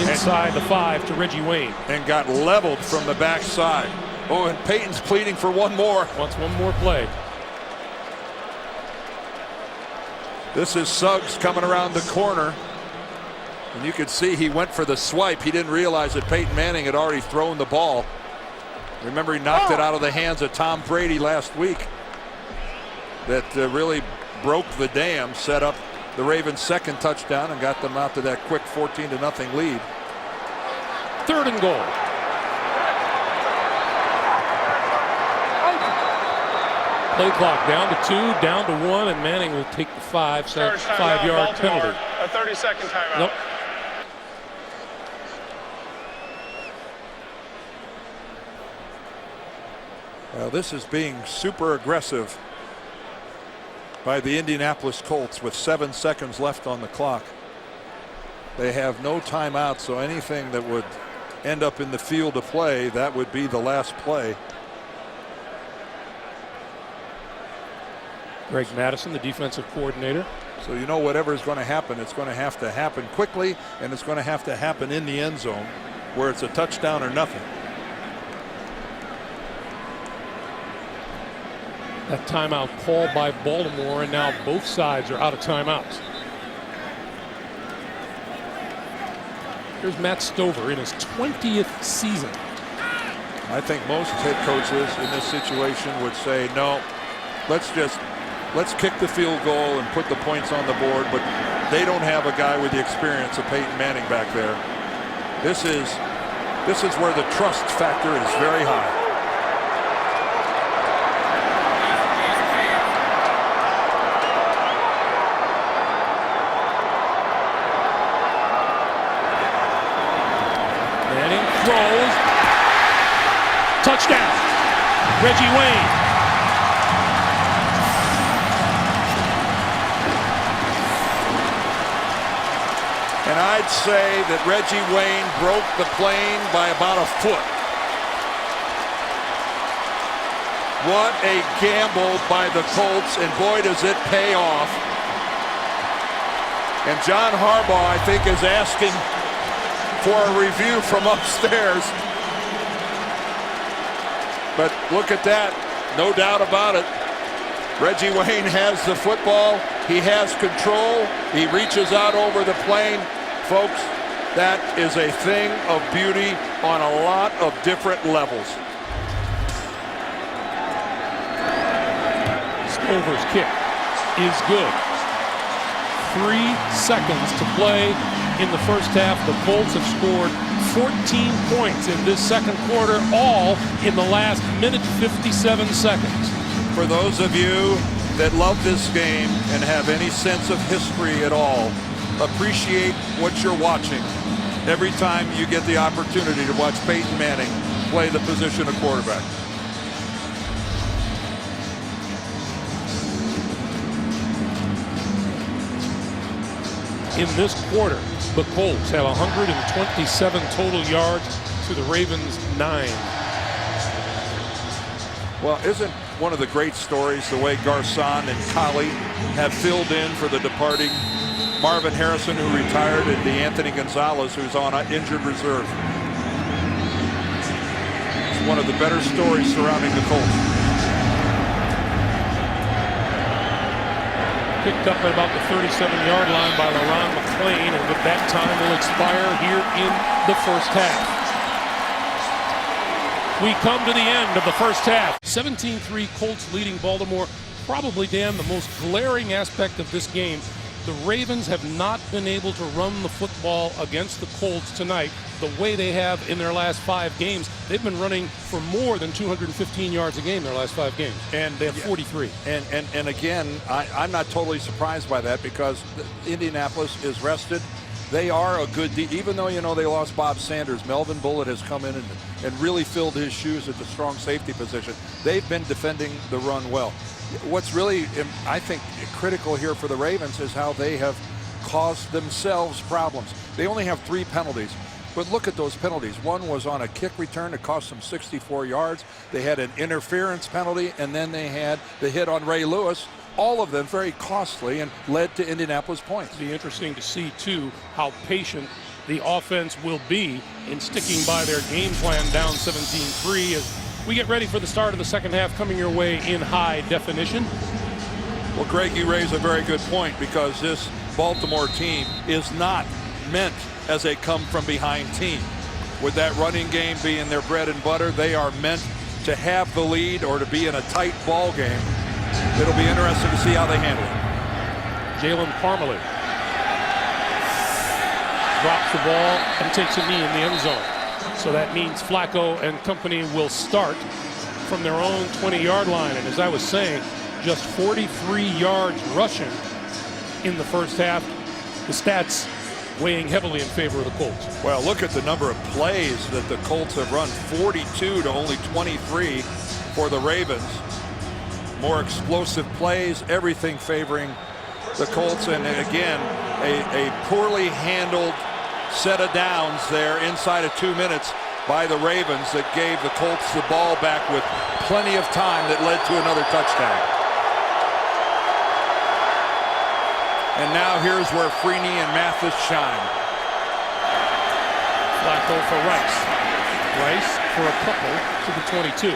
Inside the 5 to Reggie Wayne. And got leveled from the backside. Oh, and Peyton's pleading for one more. Wants one more play. This is Suggs coming around the corner. And you could see he went for the swipe. He didn't realize that Peyton Manning had already thrown the ball. Remember, he knocked it out of the hands of Tom Brady last week. That really broke the dam, set up the Ravens' second touchdown, and got them out to that quick 14-0 lead. 3rd and goal. Play clock down to 2, down to 1, and Manning will take the 5-yard penalty. A 30-second timeout. Nope. Well, this is being super aggressive by the Indianapolis Colts with 7 seconds left on the clock. They have no timeout, so anything that would end up in the field of play, that would be the last play. Greg Madison, the defensive coordinator. So you know whatever is going to happen, it's going to happen quickly, and it's going to happen in the end zone where it's a touchdown or nothing. That timeout called by Baltimore, and now both sides are out of timeouts. Here's Matt Stover in his 20th season. I think most head coaches in this situation would say, no, let's kick the field goal and put the points on the board, but they don't have a guy with the experience of Peyton Manning back there. This is where the trust factor is very high. Manning throws. Touchdown. Reggie Wayne. And I'd say that Reggie Wayne broke the plane by about a foot. What a gamble by the Colts, and boy does it pay off. And John Harbaugh, I think, is asking for a review from upstairs. But look at that, no doubt about it. Reggie Wayne has the football. He has control. He reaches out over the plane. Folks, that is a thing of beauty on a lot of different levels. Stover's kick is good. 3 seconds to play in the first half. The Colts have scored 14 points in this second quarter, all in the last minute 57 seconds. For those of you that love this game and have any sense of history at all, appreciate what you're watching every time you get the opportunity to watch Peyton Manning play the position of quarterback. In this quarter, the Colts have 127 total yards to the Ravens' 9. Well, isn't one of the great stories the way Garcon and Collie have filled in for the departing Marvin Harrison, who retired, and Anthony Gonzalez, who's on injured reserve. It's one of the better stories surrounding the Colts. Picked up at about the 37-yard line by LaRon McClain, and with that time will expire here in the first half. We come to the end of the first half. 17-3 Colts leading Baltimore. Probably, Dan, the most glaring aspect of this game. The Ravens have not been able to run the football against the Colts tonight the way they have in their last 5 games. They've been running for more than 215 yards a game their last 5 games. And they have 43. And again, I'm not totally surprised by that, because Indianapolis is rested. They are a good even though, you know, they lost Bob Sanders, Melvin Bullitt has come in and really filled his shoes at the strong safety position. They've been defending the run well. What's really, I think, critical here for the Ravens is how they have caused themselves problems. They only have 3 penalties, but look at those penalties. One was on a kick return that cost them 64 yards. They had an interference penalty, and then they had the hit on Ray Lewis, all of them very costly and led to Indianapolis points. It'll be interesting to see, too, how patient the offense will be in sticking by their game plan down 17-3 as we get ready for the start of the second half coming your way in high definition. Well, Greg, you raise a very good point because this Baltimore team is not meant as a come-from-behind team. With that running game being their bread and butter, they are meant to have the lead or to be in a tight ball game. It'll be interesting to see how they handle it. Jalen Parmalee drops the ball and takes a knee in the end zone. So that means Flacco and company will start from their own 20-yard line. And as I was saying, just 43 yards rushing in the first half. The stats weighing heavily in favor of the Colts. Well, look at the number of plays that the Colts have run. 42 to only 23 for the Ravens. More explosive plays, everything favoring the Colts. And again, a poorly handled set of downs there inside of 2 minutes by the Ravens that gave the Colts the ball back with plenty of time that led to another touchdown. And now here's where Freeney and Mathis shine. Flacco for Rice. Rice for a couple to the 22.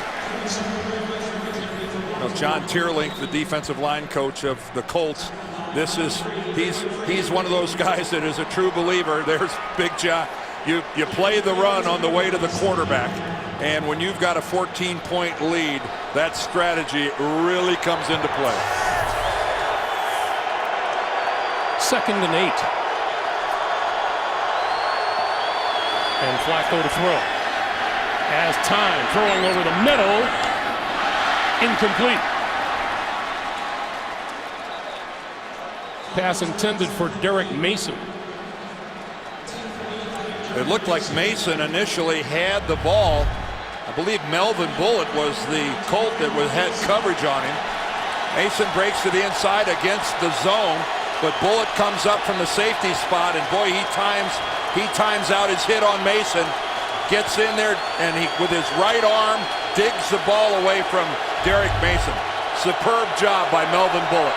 Now John Tierlink, the defensive line coach of the Colts, he's one of those guys that is a true believer. There's Big John. You play the run on the way to the quarterback, and when you've got a 14-point lead, that strategy really comes into play. 2nd and 8. And Flacco to throw. Has time, throwing over the middle. Incomplete. Pass intended for Derek Mason. It looked like Mason initially had the ball. I believe Melvin Bullitt was the Colt that had coverage on him. Mason breaks to the inside against the zone. But Bullitt comes up from the safety spot, and boy, he times out his hit on Mason, gets in there, and he, with his right arm, digs the ball away from Derek Mason. Superb job by Melvin Bullitt.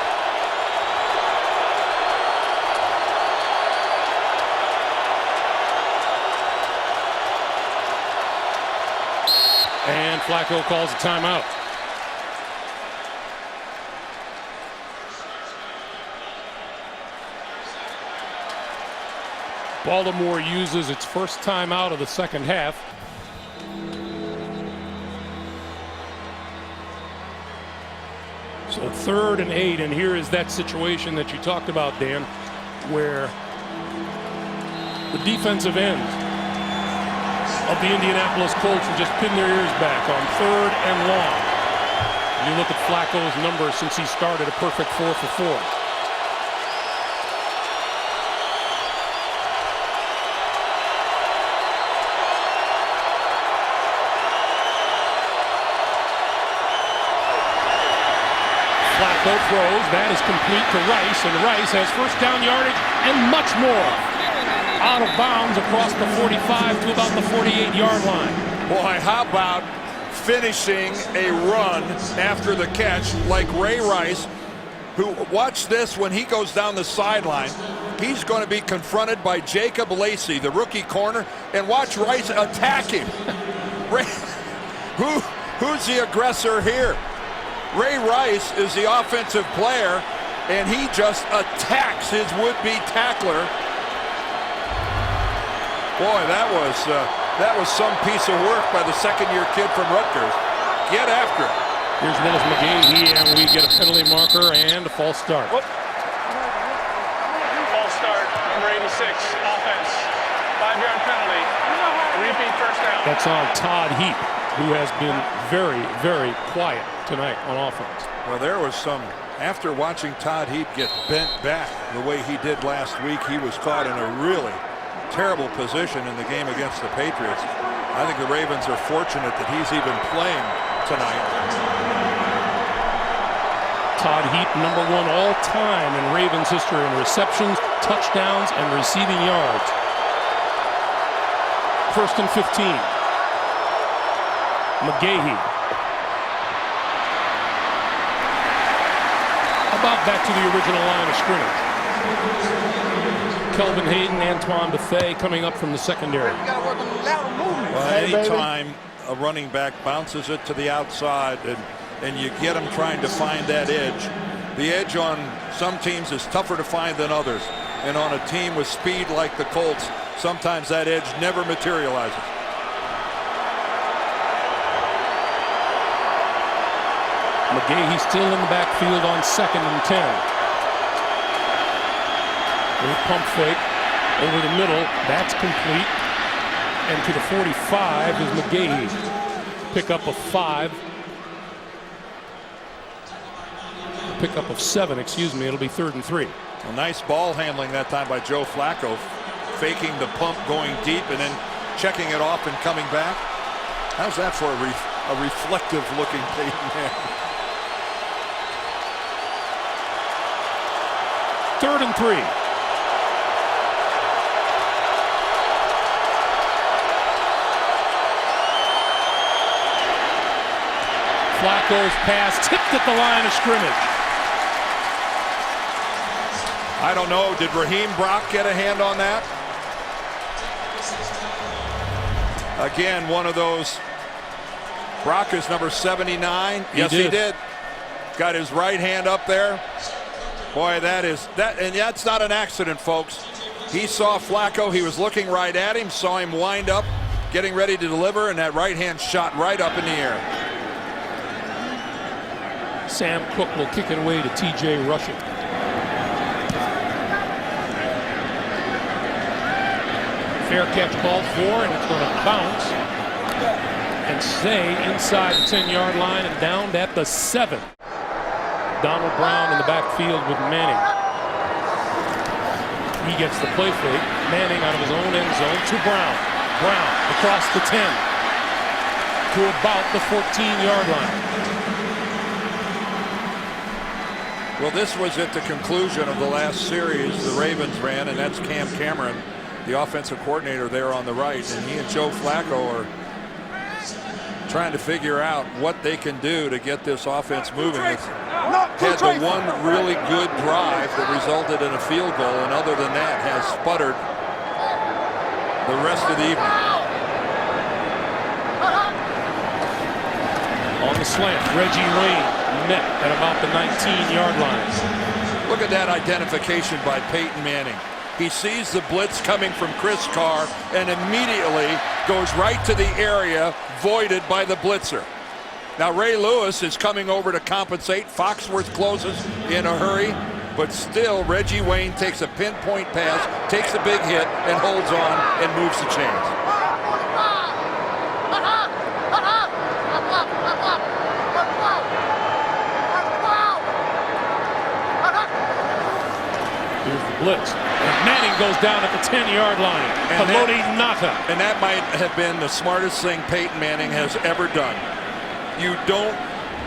And Flacco calls a timeout. Baltimore uses its first timeout of the second half. So 3rd and 8, and here is that situation that you talked about, Dan, where the defensive end of the Indianapolis Colts will just pin their ears back on 3rd and long. You look at Flacco's numbers since he started, a perfect 4 for 4. Flacco throws, that is complete to Rice, and Rice has first down yardage and much more. Out of bounds across the 45 to about the 48-yard line. Boy, how about finishing a run after the catch like Ray Rice, who, watch this, when he goes down the sideline, he's going to be confronted by Jacob Lacey, the rookie corner, and watch Rice attack him. Who's the aggressor here? Ray Rice is the offensive player, and he just attacks his would-be tackler. Boy, that was some piece of work by the second-year kid from Rutgers. Get after it. Here's Willis McGahee, and we get a penalty marker and a false start. False start, number 86, offense. 5-yard penalty. Repeat first down. That's on Todd Heap, who has been very, very quiet tonight on offense. Well, there was some, after watching Todd Heap get bent back the way he did last week, he was caught in a really terrible position in the game against the Patriots. I think the Ravens are fortunate that he's even playing tonight. Todd Heap, number 1 all-time in Ravens history in receptions, touchdowns, and receiving yards. 1st and 15. McGahee. A About back to the original line of scrimmage. Kelvin Hayden, Antoine Bethea coming up from the secondary. Well, anytime a running back bounces it to the outside and you get them trying to find that edge, the edge on some teams is tougher to find than others. And on a team with speed like the Colts, sometimes that edge never materializes. McGahee still in the backfield on 2nd and 10. With pump fake over the middle, that's complete. And to the 45 is McGahee. Pick up of 5. Pick up of 7, excuse me. It'll be 3rd and 3. A nice ball handling that time by Joe Flacco, faking the pump, going deep, and then checking it off and coming back. How's that for a reflective-looking Peyton Manning? 3rd and 3. Flacco's pass tipped at the line of scrimmage. I don't know. Did Raheem Brock get a hand on that? Again, one of those. Brock is number 79. Yes, he did. Got his right hand up there. Boy, and that's not an accident, folks. He saw Flacco. He was looking right at him, saw him wind up, getting ready to deliver, and that right hand shot right up in the air. Sam Cook will kick it away to T.J. Rushing. Fair catch called for, and it's going to bounce and stay inside the 10-yard line and down at the 7. Donald Brown in the backfield with Manning. He gets the play fake. Manning out of his own end zone to Brown. Brown across the 10 to about the 14-yard line. Well, this was at the conclusion of the last series the Ravens ran, and that's Cam Cameron, the offensive coordinator there on the right, and he and Joe Flacco are trying to figure out what they can do to get this offense moving. It's had the one really good drive that resulted in a field goal, and other than that has sputtered the rest of the evening. On the slant, Reggie Wayne met at about the 19-yard line. Look at that identification by Peyton Manning. He sees the blitz coming from Chris Carr and immediately goes right to the area voided by the blitzer. Now Ray Lewis is coming over to compensate. Foxworth closes in a hurry, but still Reggie Wayne takes a pinpoint pass, takes a big hit, and holds on and moves the chains. Here's the blitz. And Manning goes down at the 10-yard line. Haloti Ngata. And that might have been the smartest thing Peyton Manning has ever done. You don't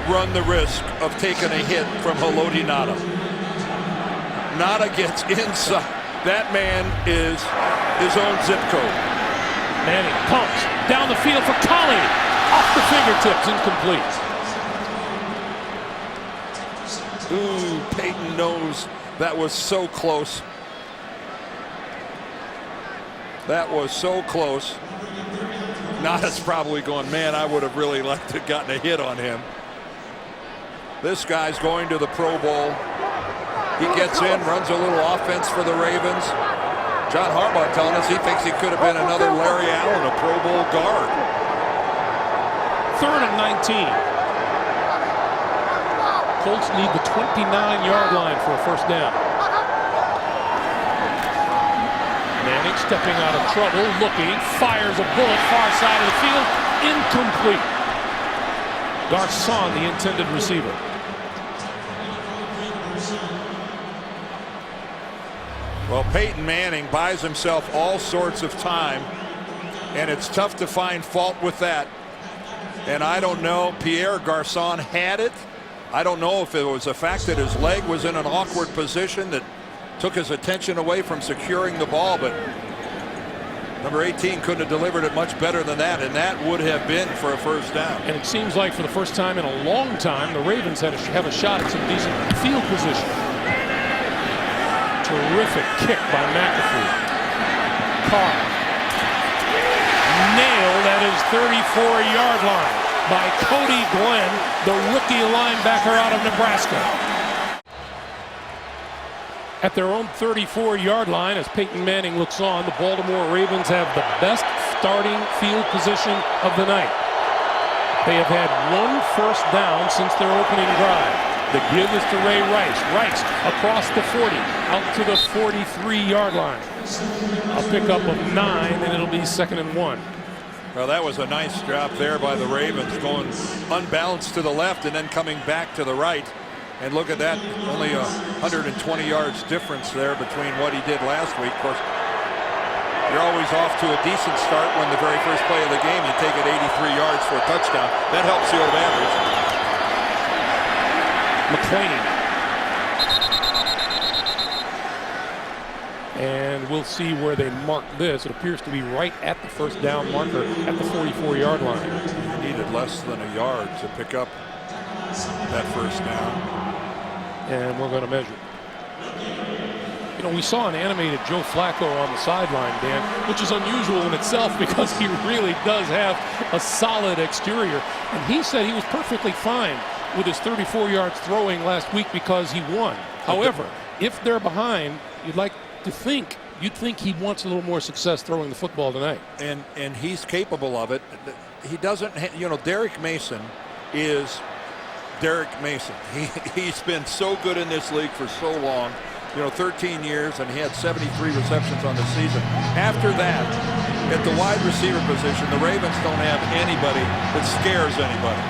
run the risk of taking a hit from Haloti Ngata. Ngata gets inside. That man is his own zip code. Manning pumps down the field for Colley. Off the fingertips, incomplete. Ooh, Peyton knows that was so close. That was so close. Ngata's probably going, man, I would have really liked to have gotten a hit on him. This guy's going to the Pro Bowl. He gets in, runs a little offense for the Ravens. John Harbaugh telling us he thinks he could have been another Larry Allen, a Pro Bowl guard. 3rd and 19. Colts need the 29-yard line for a first down. Manning stepping out of trouble, looking, fires a bullet far side of the field, incomplete. Garcon, the intended receiver. Well, Peyton Manning buys himself all sorts of time, and it's tough to find fault with that. And I don't know, Pierre Garcon had it. I don't know if it was the fact that his leg was in an awkward position that took his attention away from securing the ball, but Number 18 couldn't have delivered it much better than that, and that would have been for a first down. And it seems like for the first time in a long time, the Ravens have a shot at some decent field position. Terrific kick by McAfee. Carr nailed at his 34-yard line by Cody Glenn, the rookie linebacker out of Nebraska. At their own 34-yard line, as Peyton Manning looks on, the Baltimore Ravens have the best starting field position of the night. They have had one first down since their opening drive. The give is to Ray Rice. Rice across the 40, out to the 43-yard line. A pickup of 9, and it'll be 2nd and 1. Well, that was a nice drop there by the Ravens, going unbalanced to the left and then coming back to the right. And look at that, only 120 yards difference there between what he did last week. Of course, you're always off to a decent start when the very first play of the game you take it 83 yards for a touchdown. That helps the old average. McClain. And we'll see where they mark this. It appears to be right at the first down marker at the 44-yard line. He needed less than a yard to pick up that first down. And we're going to measure. You know, we saw an animated Joe Flacco on the sideline, Dan, which is unusual in itself because he really does have a solid exterior. And he said he was perfectly fine with his 34 yards throwing last week because he won. However, if they're behind, you'd think he wants a little more success throwing the football tonight. And he's capable of it. He doesn't, you know, Derek Mason is Derek Mason. He's been so good in this league for so long, you know, 13 years, and he had 73 receptions on the season. After that, at the wide receiver position, the Ravens don't have anybody that scares anybody.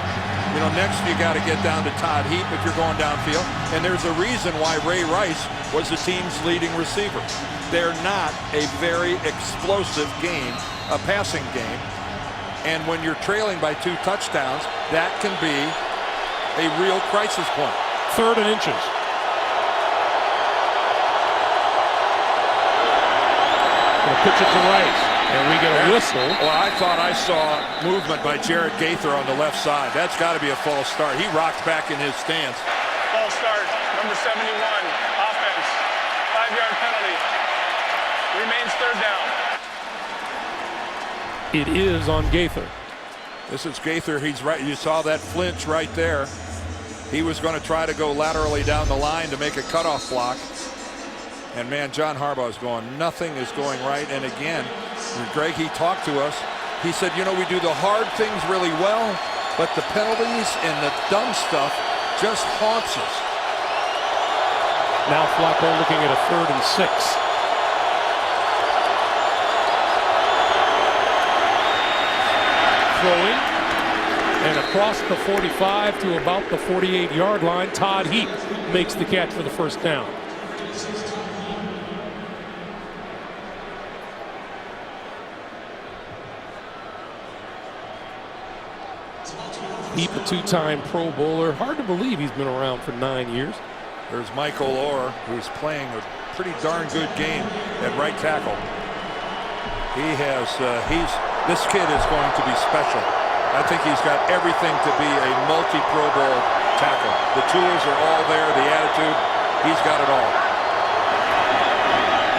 You know, next you got to get down to Todd Heap if you're going downfield, and there's a reason why Ray Rice was the team's leading receiver. They're not a very explosive game, a passing game, and when you're trailing by 2 touchdowns, that can be a real crisis point. 3rd and inches. We'll pitch it to Rice, and we get a whistle. Well, I thought I saw movement by Jared Gaither on the left side. That's got to be a false start. He rocked back in his stance. False start, number 71, offense, 5-yard penalty. Remains 3rd down. It is on Gaither. This is Gaither. He's right. You saw that flinch right there. He was going to try to go laterally down the line to make a cutoff block. And man, John Harbaugh is going, nothing is going right. And again, Greg, he talked to us. He said, you know, we do the hard things really well, but the penalties and the dumb stuff just haunts us. Now Flacco looking at a 3rd and 6. Throwing, and across the 45 to about the 48-yard line, Todd Heap makes the catch for the first down. Heap, a 2-time Pro Bowler. Hard to believe he's been around for 9 years. There's Michael Orr, who's playing a pretty darn good game at right tackle. This kid is going to be special. I think he's got everything to be a multi-Pro Bowl tackle. The tools are all there, the attitude, he's got it all.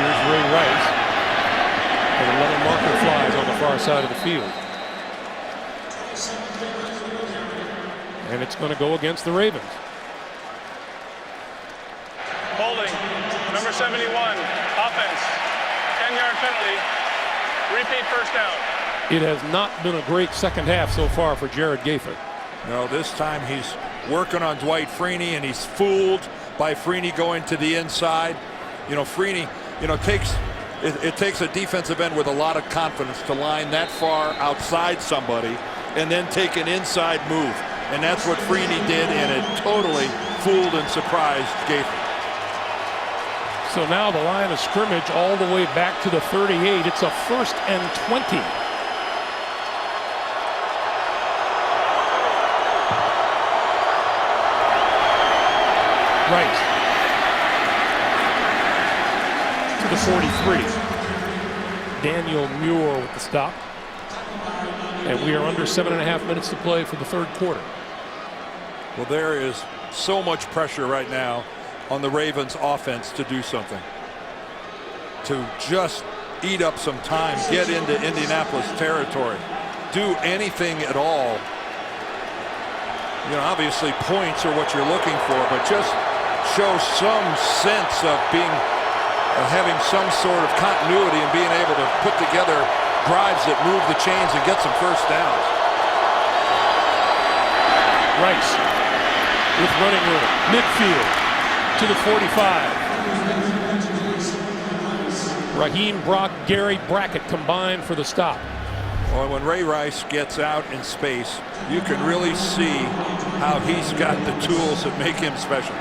Here's Ray Rice. And another marker flies on the far side of the field. And it's going to go against the Ravens. Holding, number 71, offense, 10-yard penalty, repeat first down. It has not been a great second half so far for Jared Gaither. No, this time he's working on Dwight Freeney, and he's fooled by Freeney going to the inside. You know, Freeney, you know, it takes a defensive end with a lot of confidence to line that far outside somebody and then take an inside move. And that's what Freeney did, and it totally fooled and surprised Gaither. So now the line of scrimmage all the way back to the 38. It's a 1st and 20. Right to the 43. Daniel Muir with the stop. And we are under 7.5 minutes to play for the third quarter. Well, there is so much pressure right now on the Ravens offense to do something. To just eat up some time, get into Indianapolis territory, do anything at all. You know, obviously points are what you're looking for, but just show some sense of having some sort of continuity and being able to put together drives that move the chains and get some first downs. Rice with running room, midfield to the 45. Raheem Brock, Gary Brackett combined for the stop. Well, when Ray Rice gets out in space, you can really see how he's got the tools that make him special.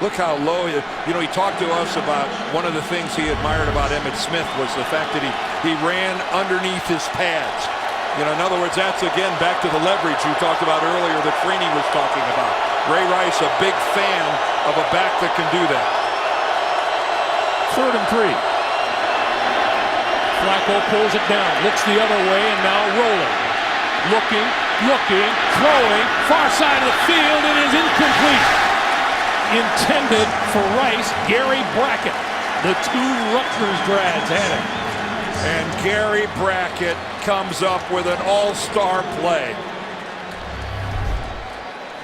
Look how low, you know, he talked to us about one of the things he admired about Emmitt Smith was the fact that he ran underneath his pads. You know, in other words, that's again back to the leverage you talked about earlier that Freeney was talking about. Ray Rice, a big fan of a back that can do that. 3rd and 3. Flacco pulls it down, looks the other way, and now rolling. Looking, throwing, far side of the field, it is incomplete. Intended for Rice, Gary Brackett. The 2 Rutgers grads had it. And Gary Brackett comes up with an all-star play.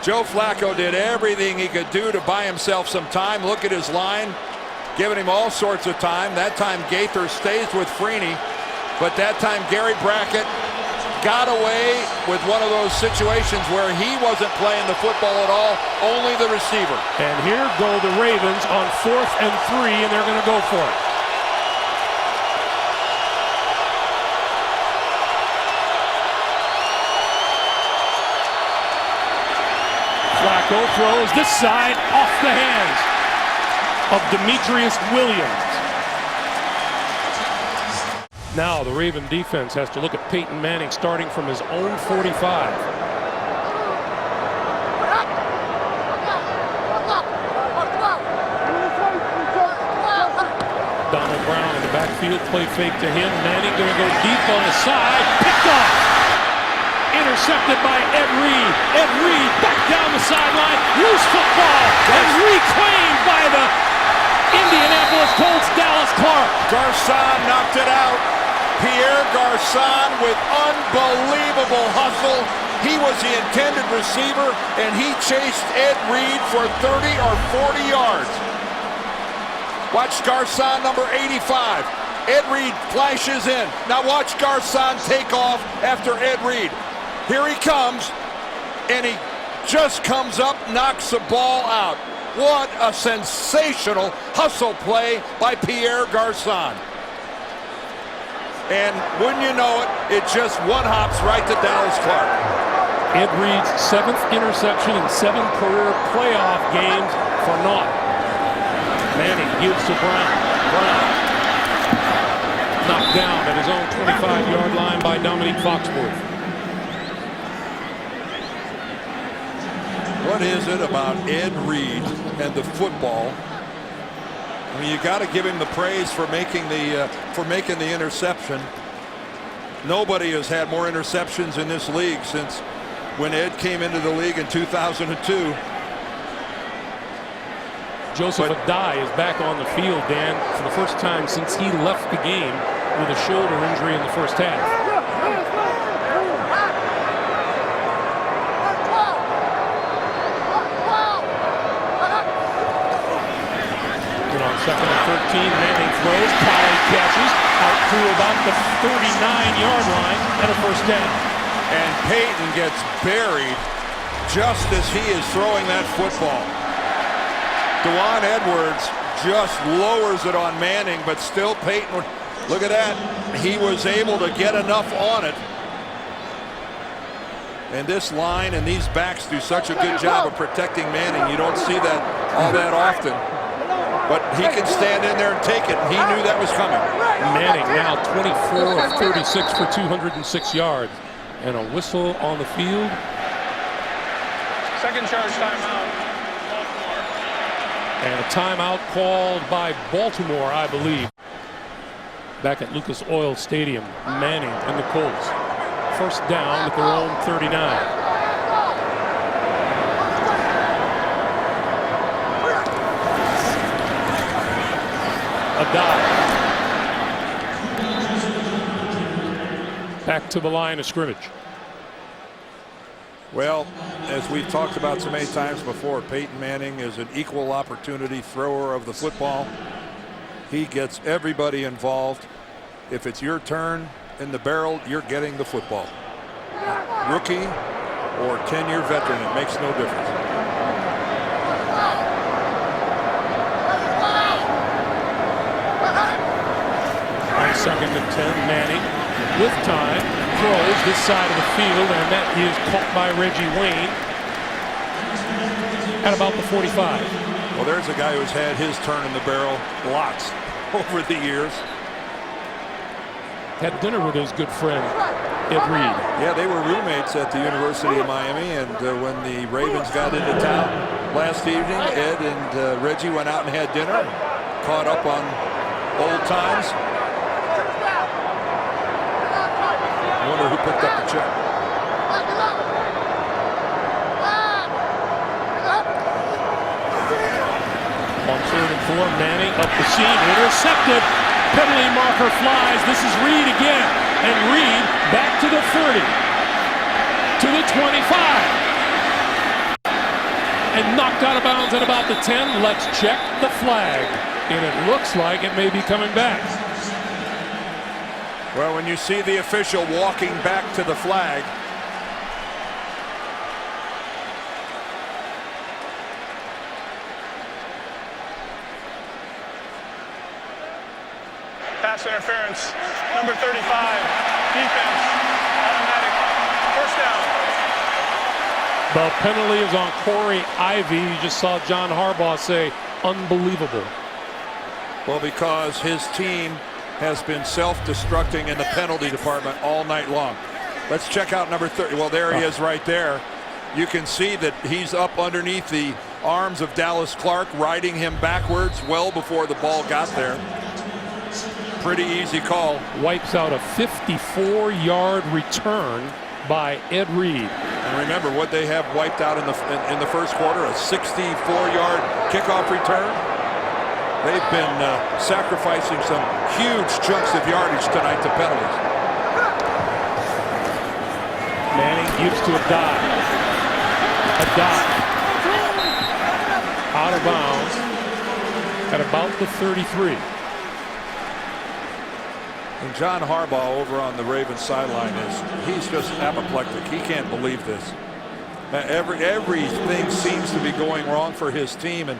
Joe Flacco did everything he could do to buy himself some time. Look at his line, giving him all sorts of time. That time Gaither stays with Freeney, but that time Gary Brackett got away with one of those situations where he wasn't playing the football at all, only the receiver. And here go the Ravens on 4th and 3, and they're going to go for it. Flacco throws this side off the hands of Demetrius Williams. Now the Raven defense has to look at Peyton Manning starting from his own 45. Donald Brown in the backfield, play fake to him. Manning going to go deep on the side, picked off. Intercepted by Ed Reed. Ed Reed back down the sideline, loose football, and reclaimed by the Indianapolis Colts, Dallas Clark. Garcon knocked it out. Pierre Garcon with unbelievable hustle. He was the intended receiver, and he chased Ed Reed for 30 or 40 yards. Watch Garcon, number 85. Ed Reed flashes in. Now watch Garcon take off after Ed Reed. Here he comes, and he just comes up, knocks the ball out. What a sensational hustle play by Pierre Garcon. And wouldn't you know it, it just one-hops right to Dallas Clark. Ed Reed's 7th interception in 7 career playoff games for naught. Manning gives to Brown. Brown knocked down at his own 25-yard line by Dominique Foxworth. What is it about Ed Reed and the football? I mean, you got to give him the praise for making the interception. Nobody has had more interceptions in this league since when Ed came into the league in 2002. Joseph Adai is back on the field, Dan, for the first time since he left the game with a shoulder injury in the first half. Second and 13, Manning throws, Collie catches, out to about the 39-yard line, and a first down. And Peyton gets buried just as he is throwing that football. Dewan Edwards just lowers it on Manning, but still Peyton, look at that. He was able to get enough on it. And this line and these backs do such a good job of protecting Manning. You don't see that all that often. But he can stand in there and take it. He knew that was coming. Manning now 24 of 36 for 206 yards. And a whistle on the field. Second charge timeout. And a timeout called by Baltimore, I believe. back at Lucas Oil Stadium. Manning and the Colts. First down at their own 39. A dive. Back to the line of scrimmage. Well, as we've talked about so many times before, Peyton Manning is an equal opportunity thrower of the football. He gets everybody involved. If it's your turn in the barrel, you're getting the football. Rookie or 10-year veteran, it makes no difference. On 2nd and 10, Manning with time throws this side of the field, and that is caught by Reggie Wayne at about the 45. Well, there's a guy who's had his turn in the barrel lots over the years. Had dinner with his good friend Ed Reed. Yeah, they were roommates at the University of Miami, and when the Ravens got into town last evening, Ed and Reggie went out and had dinner, caught up on old times. I wonder who picked up the check. On 3rd and 4, Manning up the seam, intercepted. Penalty marker flies. This is Reed again, and Reed back to the 30, to the 25, and knocked out of bounds at about the 10. Let's check the flag, and it looks like it may be coming back. Well, when you see the official walking back to the flag, Pass interference, number 35, defense, automatic, first down. The penalty is on Corey Ivy. You just saw John Harbaugh say, unbelievable. well, because his team has been self-destructing in the penalty department all night long. Let's check out number 30. Well, there he is right there. You can see that he's up underneath the arms of Dallas Clark, riding him backwards well before the ball got there. Pretty easy call. Wipes out a 54-yard return by Ed Reed. And remember what they have wiped out in the first quarter, a 64-yard kickoff return. They've been sacrificing some huge chunks of yardage tonight to penalties. Manning gives to a dive. A dive. Out of bounds at about the 33. And John Harbaugh over on the Ravens sideline he's just apoplectic. He can't believe this. Everything seems to be going wrong for his team, and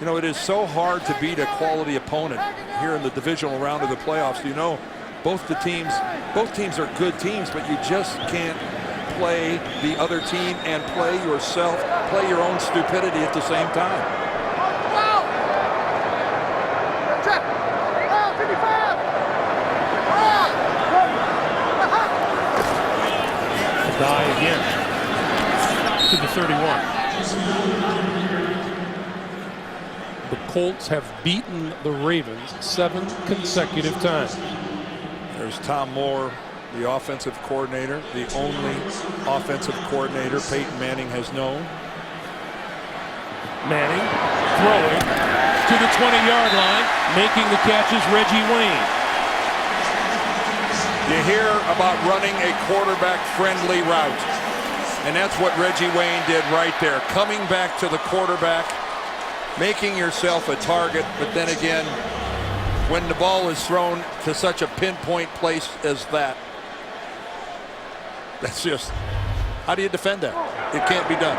you know, it is so hard to beat a quality opponent here in the divisional round of the playoffs. You know, both teams are good teams, but you just can't play the other team and play yourself, play your own stupidity at the same time. Die again to the 31. The Colts have beaten the Ravens 7 consecutive times. There's Tom Moore, the offensive coordinator, the only offensive coordinator Peyton Manning has known. Manning throwing to the 20-yard line, making the catch is Reggie Wayne. You hear about running a quarterback-friendly route, and that's what Reggie Wayne did right there, coming back to the quarterback, making yourself a target, but then again, when the ball is thrown to such a pinpoint place as that, that's just, how do you defend that? It can't be done.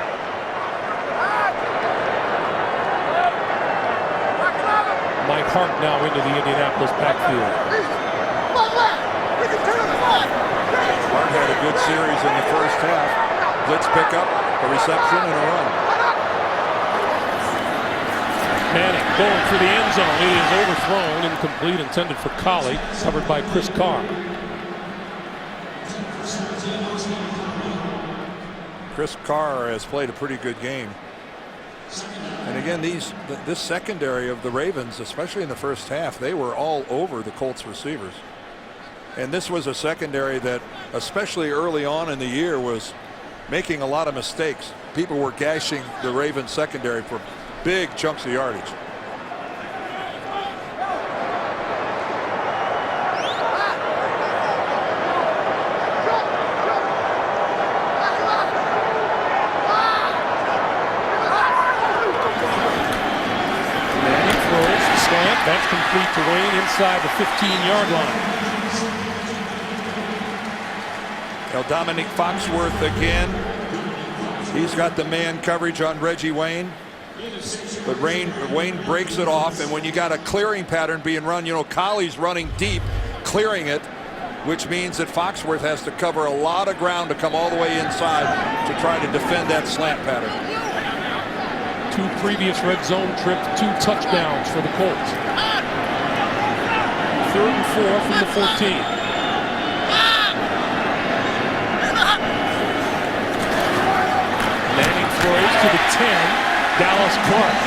Mike Hart now into the Indianapolis backfield. Hart had a good series in the first half. Blitz pickup, a reception, and a run. Manning going for the end zone. It is overthrown, incomplete, intended for Collie, covered by Chris Carr. Chris Carr has played a pretty good game. And again, this secondary of the Ravens, especially in the first half, they were all over the Colts receivers. And this was a secondary that, especially early on in the year, was making a lot of mistakes. People were gashing the Ravens secondary for big chunks of yardage. That's complete to Wayne inside the 15-yard line. Now Dominic Foxworth again. He's got the man coverage on Reggie Wayne. But Wayne breaks it off, and when you got a clearing pattern being run, you know, Colley's running deep, clearing it, which means that Foxworth has to cover a lot of ground to come all the way inside to try to defend that slant pattern. 2 previous red zone trips, 2 touchdowns for the Colts. 3rd and 4 from the 14. Manning throws to the 10. Dallas Clark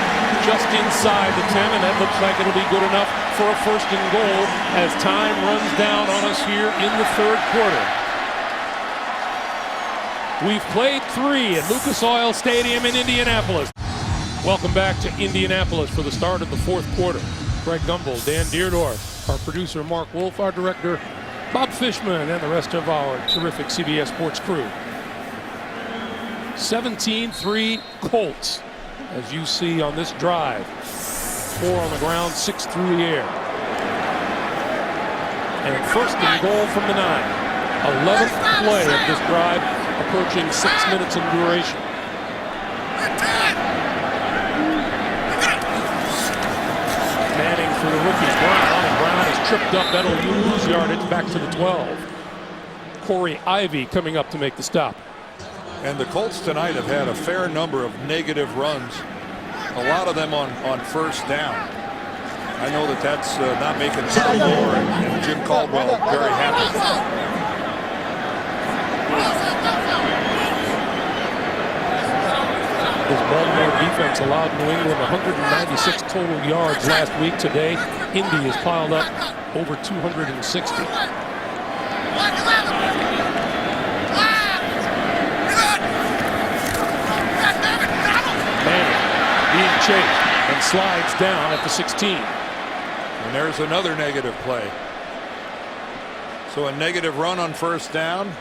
just inside the 10, and that looks like it'll be good enough for a 1st and goal as time runs down on us here in the 3rd quarter. We've played 3 at Lucas Oil Stadium in Indianapolis. Welcome back to Indianapolis for the start of the 4th quarter. Greg Gumbel, Dan Deerdorf, our producer Mark Wolf, our director Bob Fishman, and the rest of our terrific CBS Sports crew. 17-3 Colts, as you see on this drive. 4 on the ground, 6 through the air. And 1st and goal from the 9. 11th play of this drive, approaching 6 minutes in duration. Manning for the rookie Brown, and Brown is tripped up. That'll lose yardage back to the 12. Corey Ivy coming up to make the stop. And the Colts tonight have had a fair number of negative runs, a lot of them on 1st down. I know that that's not making Tom Moore and Jim Caldwell very happy. This Baltimore defense allowed New England 196 total yards last week. Today, Indy has piled up over 260. Manning being chased and slides down at the 16. And there's another negative play. So a negative run on 1st down.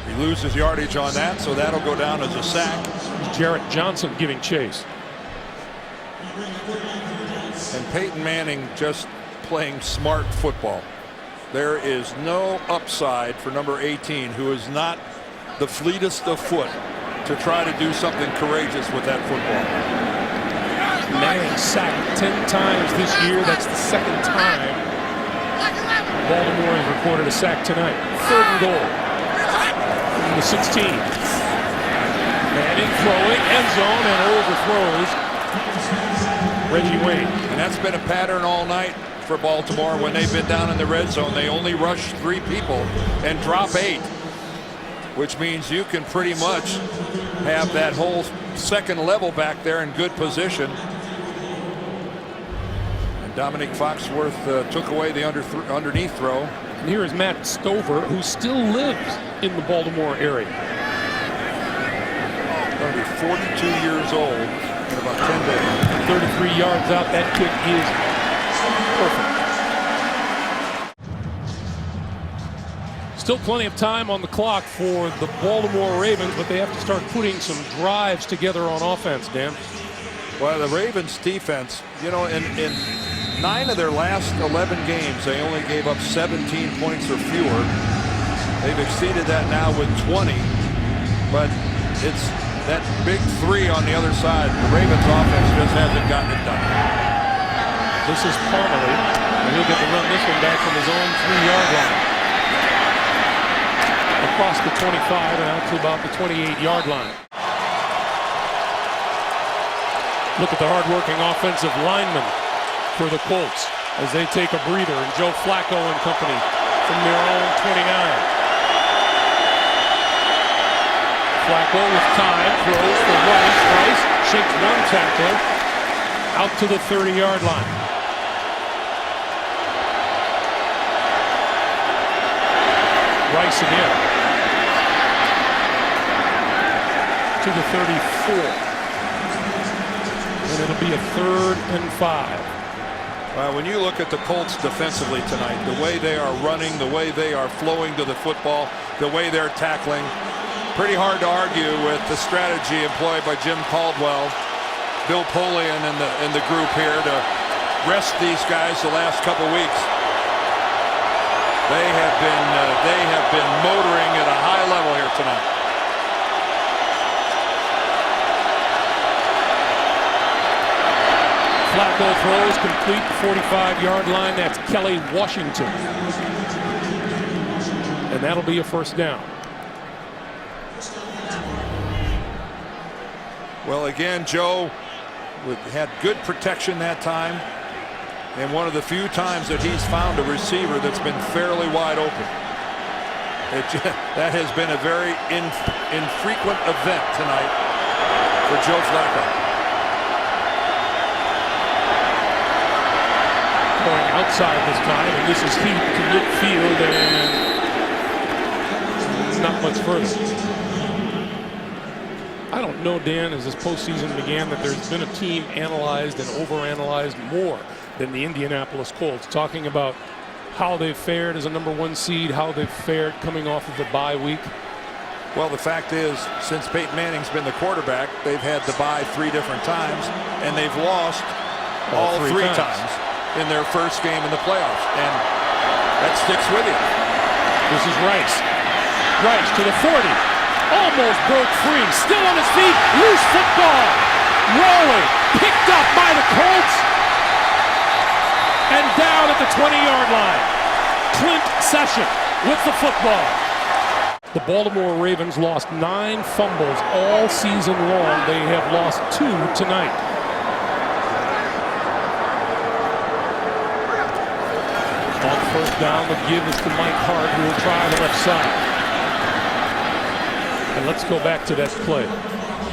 He loses yardage on that, so that'll go down as a sack. Jarrett Johnson giving chase. And Peyton Manning just playing smart football. There is no upside for number 18, who is not the fleetest of foot, to try to do something courageous with that football. Manning sacked 10 times this year. That's the 2nd time Baltimore has recorded a sack tonight. 3rd and goal. The 16. Manning throwing, end zone, and overthrows Reggie Wayne. And that's been a pattern all night for Baltimore. When they've been down in the red zone, they only rush 3 people and drop 8, which means you can pretty much have that whole 2nd level back there in good position. And Dominic Foxworth took away the underneath throw. And here is Matt Stover, who still lives in the Baltimore area. Going to be 42 years old in about 10 days. 33 yards out. That kick is perfect. Still plenty of time on the clock for the Baltimore Ravens, but they have to start putting some drives together on offense, Dan. Well, the Ravens defense, you know, in 9 of their last 11 games, they only gave up 17 points or fewer. They've exceeded that now with 20, but it's that big 3 on the other side. The Ravens offense just hasn't gotten it done. This is Parmalee, and he'll get to run this one back from his own 3-yard line. Across the 25 and out to about the 28-yard line. Look at the hard-working offensive linemen for the Colts as they take a breather, and Joe Flacco and company from their own 29. Flacco with time, throws for Rice. Rice shakes one tackler out to the 30-yard line. Rice again to the 34. And it'll be a 3rd and 5. When you look at the Colts defensively tonight, the way they are running, the way they are flowing to the football, the way they're tackling, pretty hard to argue with the strategy employed by Jim Caldwell, Bill Polian, and the group here to rest these guys the last couple weeks. They have been motoring at a high level here tonight. Flacco throws complete 45-yard line. That's Kelly Washington. And that'll be a 1st down. Well, again, Joe had good protection that time. And one of the few times that he's found a receiver that's been fairly wide open. That has been a very infrequent event tonight for Joe Flacco. Going outside this time, and this is heat to midfield, and not much further. I don't know, Dan, as this postseason began, that there's been a team analyzed and overanalyzed more than the Indianapolis Colts, talking about how they've fared as a #1 seed, how they've fared coming off of the bye week. Well, the fact is, since Peyton Manning's been the quarterback, they've had the bye 3 different times, and they've lost all 3 times in their first game in the playoffs, and that sticks with you. This is Rice. Rice to the 40. Almost broke free. Still on his feet. Loose football. Rolling. Picked up by the Colts. And down at the 20-yard line. Clint Session with the football. The Baltimore Ravens lost 9 fumbles all season long. They have lost 2 tonight. On 1st down, the give is to Mike Hart, who will try the left side. And let's go back to that play.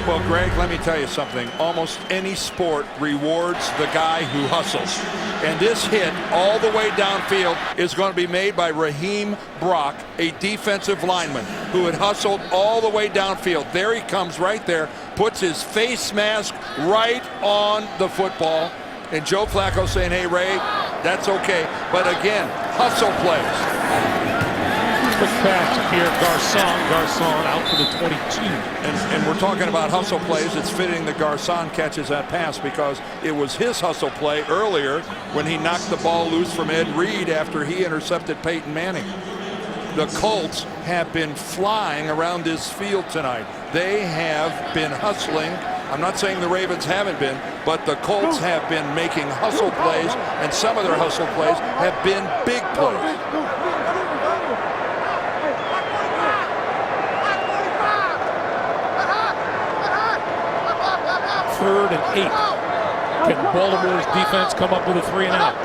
Well, Greg, let me tell you something. Almost any sport rewards the guy who hustles. And this hit all the way downfield is going to be made by Raheem Brock, a defensive lineman who had hustled all the way downfield. There he comes right there, puts his face mask right on the football. And Joe Flacco saying, hey, Ray, that's okay. But again, hustle plays. Quick pass here, Garcon out to the 22. And we're talking about hustle plays. It's fitting that Garcon catches that pass because it was his hustle play earlier when he knocked the ball loose from Ed Reed after he intercepted Peyton Manning. The Colts have been flying around this field tonight. They have been hustling. I'm not saying the Ravens haven't been, but the Colts have been making hustle plays, and some of their hustle plays have been big plays. 3rd and 8. Can Baltimore's defense come up with a 3 and out?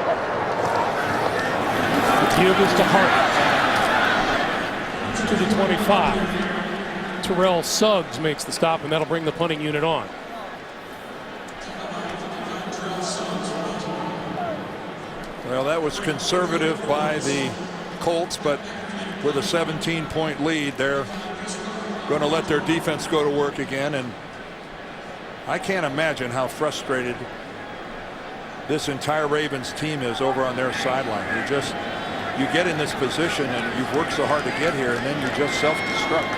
The give is to Hart. To the 25. Terrell Suggs makes the stop, and that'll bring the punting unit on. Well, that was conservative by the Colts, but with a 17-point lead, they're going to let their defense go to work again, and I can't imagine how frustrated this entire Ravens team is over on their sideline. You get in this position and you've worked so hard to get here, and then you just self-destruct.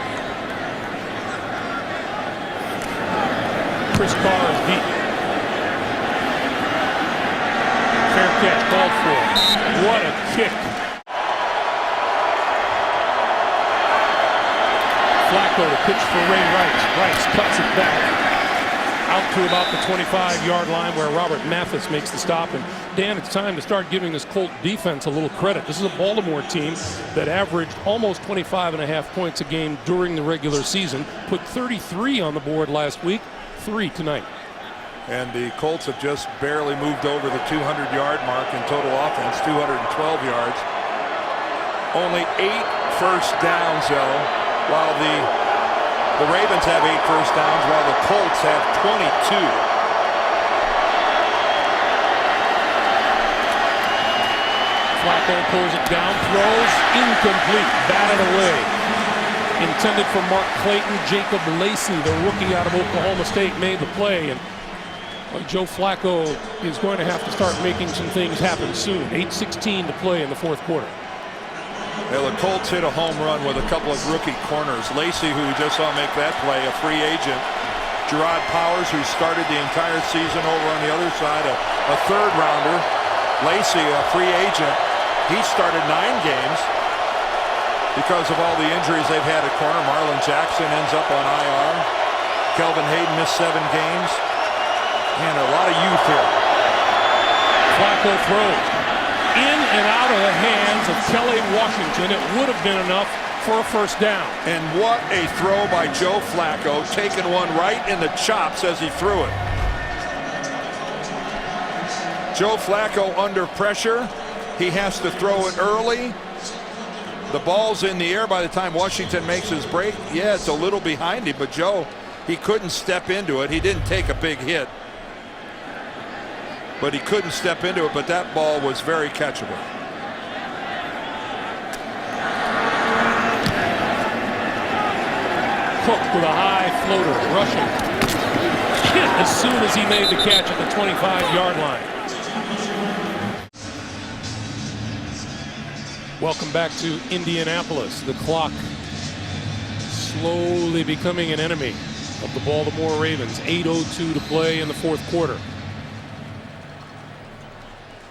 Chris Carr is beaten. Fair catch called for. What a kick. Flacco to pitch for Ray Rice. Rice cuts it back out to about the 25-yard line where Robert Mathis makes the stop. And Dan, it's time to start giving this Colt defense a little credit. This is a Baltimore team that averaged almost 25.5 points a game during the regular season. Put 33 on the board last week, 3 tonight. And the Colts have just barely moved over the 200-yard mark in total offense, 212 yards. Only 8 first downs, though, while the The Ravens have 8 first downs while the Colts have 22. Flacco pulls it down, throws, incomplete, batted away. Intended for Mark Clayton. Jacob Lacey, the rookie out of Oklahoma State, made the play. And Joe Flacco is going to have to start making some things happen soon. 8:16 to play in the fourth quarter. Well, the Colts hit a home run with a couple of rookie corners. Lacey, who we just saw make that play, a free agent. Gerard Powers, who started the entire season over on the other side, a third rounder. Lacey, a free agent. He started 9 games because of all the injuries they've had at corner. Marlon Jackson ends up on IR. Kelvin Hayden missed 7 games. And a lot of youth here. Flacco throws in and out of the hands of Kelly Washington. It would have been enough for a first down. And what a throw by Joe Flacco, taking one right in the chops as he threw it. Joe Flacco under pressure. He has to throw it early. The ball's in the air by the time Washington makes his break. Yeah, it's a little behind him, but Joe, he couldn't step into it. He didn't take a big hit, but he couldn't step into it. But that ball was very catchable. Cook with a high floater, rushing. Hit as soon as he made the catch at the 25-yard line. Welcome back to Indianapolis. The clock slowly becoming an enemy of the Baltimore Ravens. 8:02 to play in the fourth quarter.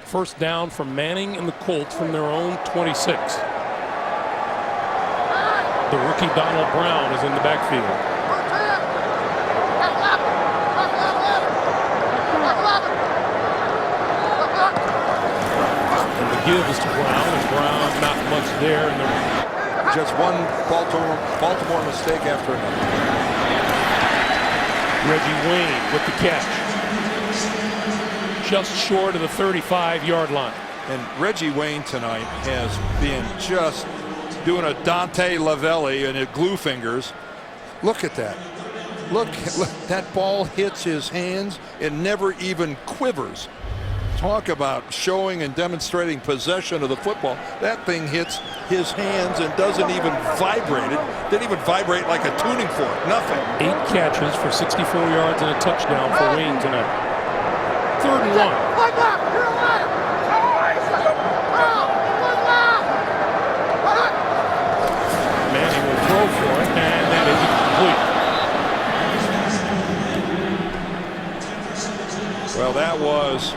First down from Manning and the Colts from their own 26. The rookie Donald Brown is in the backfield. And the give is to Brown, and Brown not much there. And just one Baltimore mistake after another. Reggie Wayne with the catch. Just short of the 35-yard line. And Reggie Wayne tonight has been just doing a Dante Lavelli and his glue fingers. Look at that. Look, that ball hits his hands and never even quivers. Talk about showing and demonstrating possession of the football. That thing hits his hands and doesn't even vibrate. It didn't even vibrate like a tuning fork. Nothing. 8 catches for 64 yards and a touchdown for Wayne tonight. 3rd and 1. Manning will throw for it, and that is incomplete. Well, that was,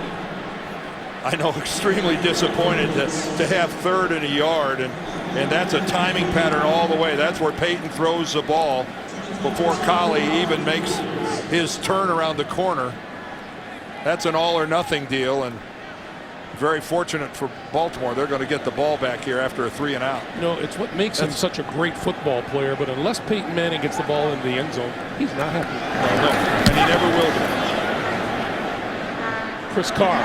I know, extremely disappointed to have 3rd and a yard, and that's a timing pattern all the way. That's where Peyton throws the ball before Collie even makes his turn around the corner. That's an all or nothing deal, and very fortunate for Baltimore. They're going to get the ball back here after a 3 and out. You know, it's what makes him such a great football player, but unless Peyton Manning gets the ball into the end zone, he's not happy. No, and he never will be. Chris Carr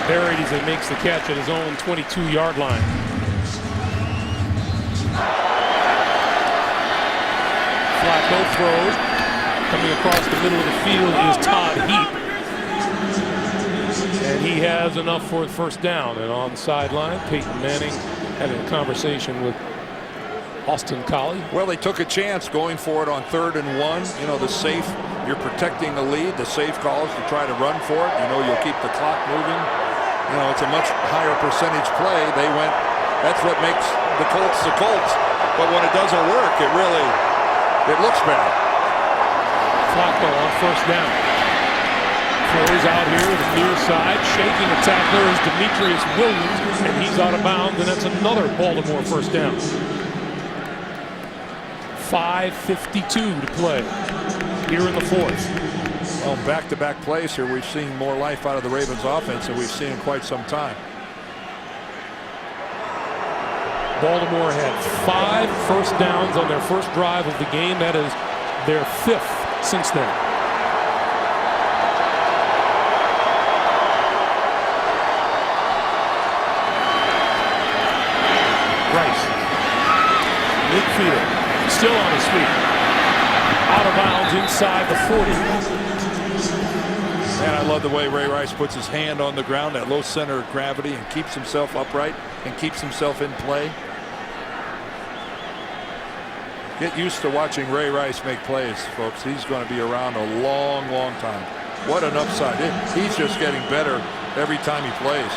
buried as he makes the catch at his own 22-yard line. Flacco throws. Coming across the middle of the field is Todd Heap. And he has enough for the first down. And on the sideline, Peyton Manning having a conversation with Austin Collie. Well, they took a chance going for it on 3rd and 1. You know, the safe, you're protecting the lead. The safe calls to try to run for it. You know, you'll keep the clock moving. You know, it's a much higher percentage play. They went, that's what makes the Colts the Colts. But when it doesn't work, it looks bad. Flacco on first down. Throws out here to the near side. Shaking a tackler is Demetrius Williams, and he's out of bounds, and that's another Baltimore first down. 5:52 to play here in the fourth. Well, back-to-back plays here. We've seen more life out of the Ravens offense than we've seen in quite some time. Baltimore had 5 first downs on their first drive of the game. That is their 5th since then. Rice. Midfield. still on his feet. Out of bounds inside the 40. And I love the way Ray Rice puts his hand on the ground, that low center of gravity, and keeps himself upright and keeps himself in play. Get used to watching Ray Rice make plays, folks. He's going to be around a long, long time. What an upside. He's just getting better every time he plays.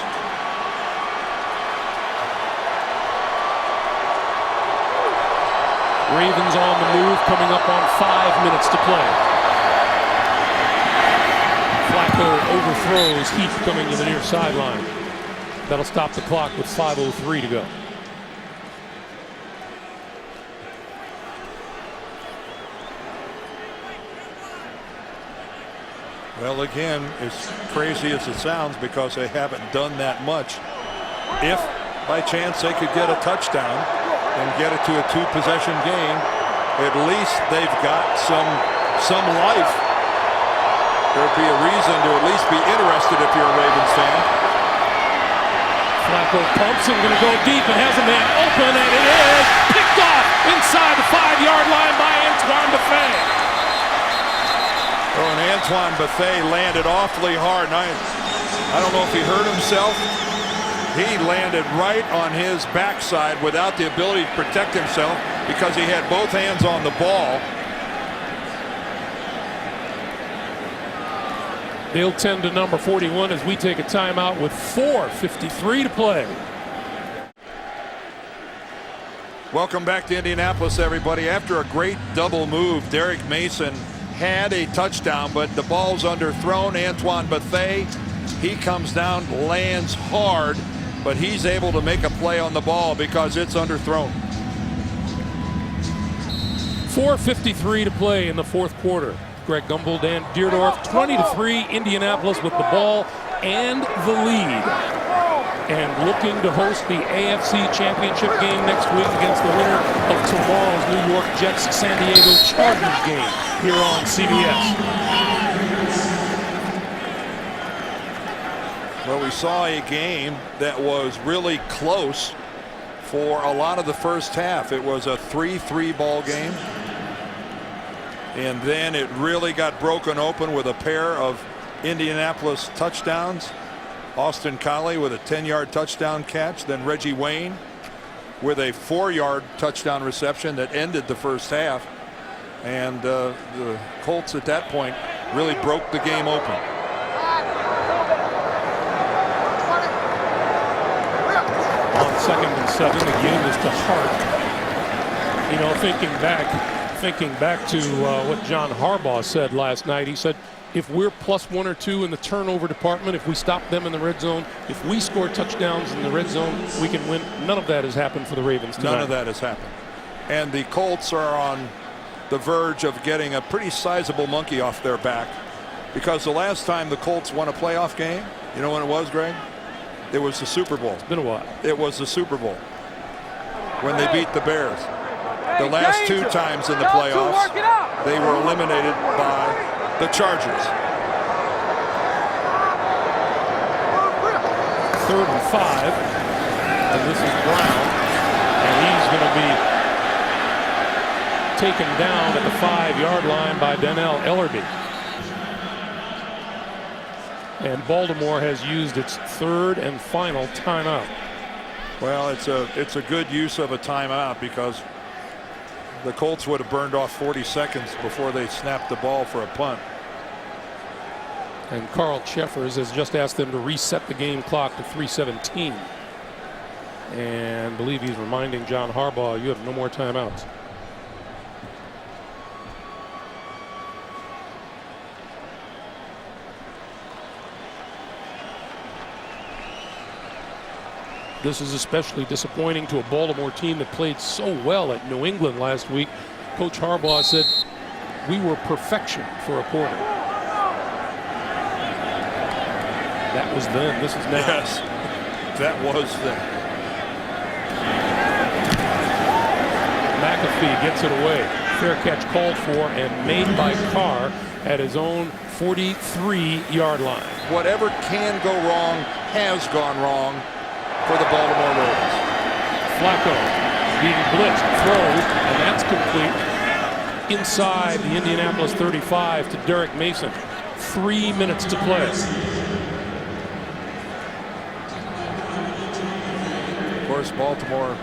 Ravens on the move, coming up on 5 minutes to play. Flacco overthrows Heath coming to the near sideline. That'll stop the clock with 5:03 to go. Well, again, as crazy as it sounds, because they haven't done that much. If by chance they could get a touchdown and get it to a 2-possession game, at least they've got some life. There'd be a reason to at least be interested if you're a Ravens fan. Flacco pumps and going to go deep and has a man open, and it is picked off inside the 5-yard line by Antoine Buffet. Oh, and Antoine Buffet landed awfully hard. And I don't know if he hurt himself. He landed right on his backside without the ability to protect himself because he had both hands on the ball. They'll tend to number 41 as we take a timeout with 4:53 to play. Welcome back to Indianapolis, everybody. After a great double move, Derek Mason had a touchdown, but the ball's underthrown. Antoine Buffet, he comes down, lands hard, but he's able to make a play on the ball because it's underthrown. 4:53 to play in the fourth quarter. Greg Gumbel, Dan Deerdorf, 20-3, Indianapolis with the ball and the lead. And looking to host the AFC Championship game next week against the winner of tomorrow's New York Jets San Diego Chargers game here on CBS. Well, we saw a game that was really close for a lot of the first half. It was a 3-3 ball game. And then it really got broken open with a pair of Indianapolis touchdowns. Austin Collie with a 10-yard touchdown catch. Then Reggie Wayne with a 4-yard touchdown reception that ended the first half. And the Colts at that point really broke the game open. On 2nd and 7, the game is to Hart. You know, thinking back to what John Harbaugh said last night. He said, if we're +1 or 2 in the turnover department, if we stop them in the red zone, if we score touchdowns in the red zone, we can win. None of that has happened for the Ravens tonight. None of that has happened. And the Colts are on the verge of getting a pretty sizable monkey off their back, because the last time the Colts won a playoff game, you know when it was, Greg? It was the Super Bowl. It's been a while. It was the Super Bowl when they beat the Bears. The last 2 times in the playoffs, they were eliminated by the Chargers. 3rd and 5, and this is Brown, and he's going to be taken down at the 5-yard line by Donnell Ellerby. And Baltimore has used its 3rd and final timeout. Well, it's a good use of a timeout, because the Colts would have burned off 40 seconds before they snapped the ball for a punt. And Carl Cheffers has just asked them to reset the game clock to 3:17. And I believe he's reminding John Harbaugh, you have no more timeouts. This is especially disappointing to a Baltimore team that played so well at New England last week. Coach Harbaugh said, we were perfection for a quarter. That was then. This is now. Yes, that was then. McAfee gets it away. Fair catch called for and made by Carr at his own 43-yard line. Whatever can go wrong has gone wrong for the Baltimore Ravens. Flacco being blitzed, throws, and that's complete inside the Indianapolis 35 to Derek Mason. 3 minutes to play. Of course, Baltimore,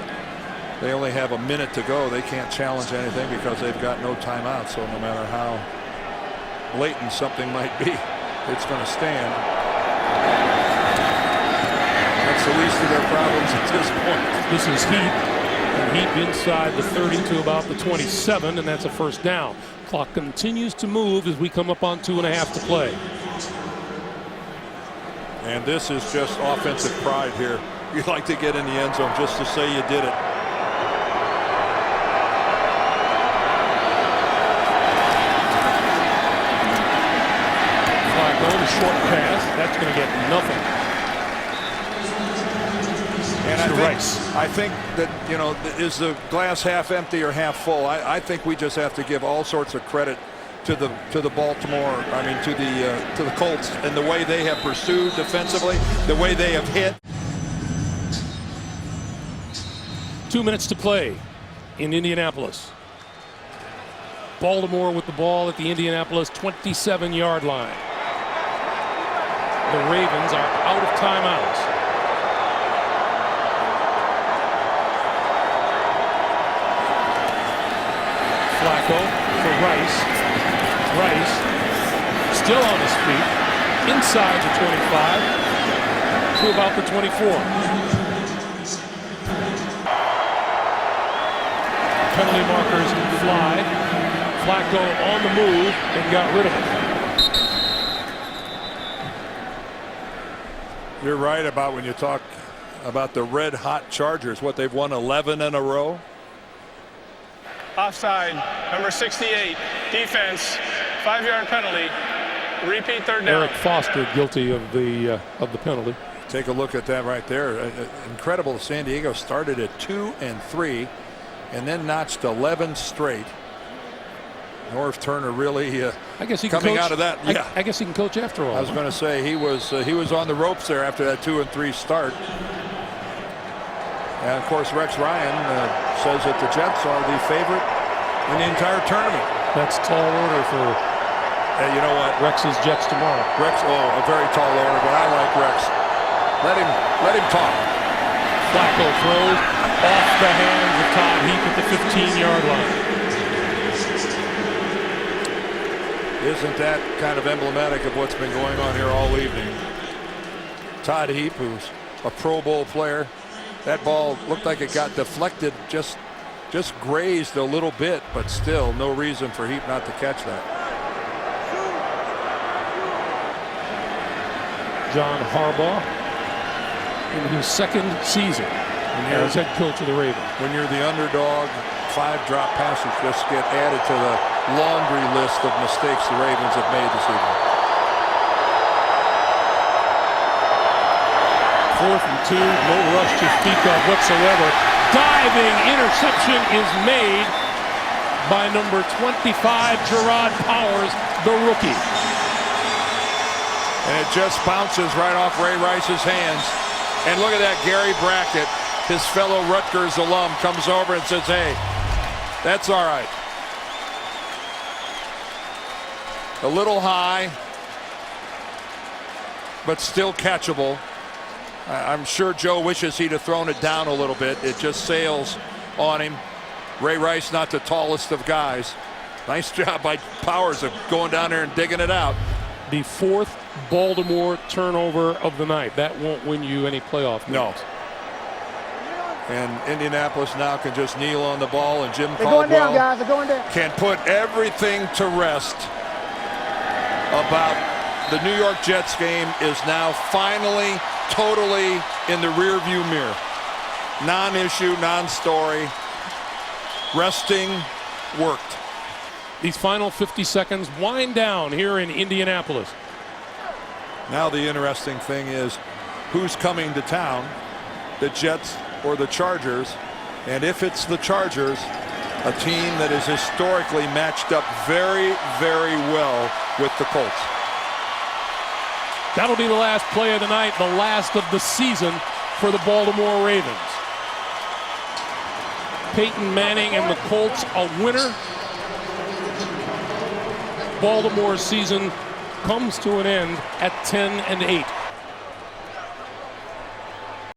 they only have a minute to go. They can't challenge anything because they've got no timeout. So no matter how blatant something might be, it's going to stand. That's the least of their problems at this point. This is Heap. And Heap inside the 30 to about the 27, and that's a first down. Clock continues to move as we come up on 2.5 to play. And this is just offensive pride here. You'd like to get in the end zone just to say you did it. Flacco, the short pass, that's going to get nothing. And I think that, you know, is the glass half empty or half full? I think we just have to give all sorts of credit to the Baltimore, I mean to the Colts and the way they have pursued defensively, the way they have hit. 2 minutes to play in Indianapolis. Baltimore with the ball at the Indianapolis 27-yard line. The Ravens are out of timeouts. Flacco for Rice. Rice still on his feet inside the 25 to about the 24. Penalty markers fly. Flacco on the move and got rid of it. You're right about when you talk about the red hot Chargers, what they've won 11 in a row. Offside, number 68, defense, 5-yard penalty, repeat third down. Eric Foster guilty of the penalty. Take a look at that right there. Incredible. San Diego started at 2-3 and then notched 11 straight. Norv Turner really I guess he coming can coach, out of that. Yeah, I guess he can coach after all. I was going to say he was on the ropes there after that 2-3 start. And of course, Rex Ryan says that the Jets are the favorite in the entire tournament. That's tall order for you know what? Rex's Jets tomorrow. Rex, a very tall order, but I like Rex. Let him talk. Flacco throws off the hands of Todd Heap at the 15-yard line. Isn't that kind of emblematic of what's been going on here all evening? Todd Heap, who's a Pro Bowl player. That ball looked like it got deflected, just grazed a little bit, but still no reason for Heap not to catch that. John Harbaugh in his second season as head coach of the Ravens. When you're the underdog, 5 drop passes just get added to the laundry list of mistakes the Ravens have made this evening. 4th and 2, no rush to speak of whatsoever. Diving interception is made by number 25, Gerard Powers, the rookie. And it just bounces right off Ray Rice's hands. And look at that, Gary Brackett, his fellow Rutgers alum, comes over and says, hey, that's all right. A little high, but still catchable. I'm sure Joe wishes he'd have thrown it down a little bit. It just sails on him. Ray Rice, not the tallest of guys. Nice job by Powers of going down there and digging it out. The 4th Baltimore turnover of the night. That won't win you any playoff games. No. And Indianapolis now can just kneel on the ball, and Jim They're going down, Caldwell guys. They're going down. can put everything to rest about the New York Jets game is now finally totally in the rearview mirror. Non-issue, non-story. Resting worked. These final 50 seconds wind down here in Indianapolis. Now the interesting thing is who's coming to town, the Jets or the Chargers. And if it's the Chargers, a team that is historically matched up very, very well with the Colts. That'll be the last play of the night, the last of the season for the Baltimore Ravens. Peyton Manning and the Colts a winner. Baltimore's season comes to an end at 10-8.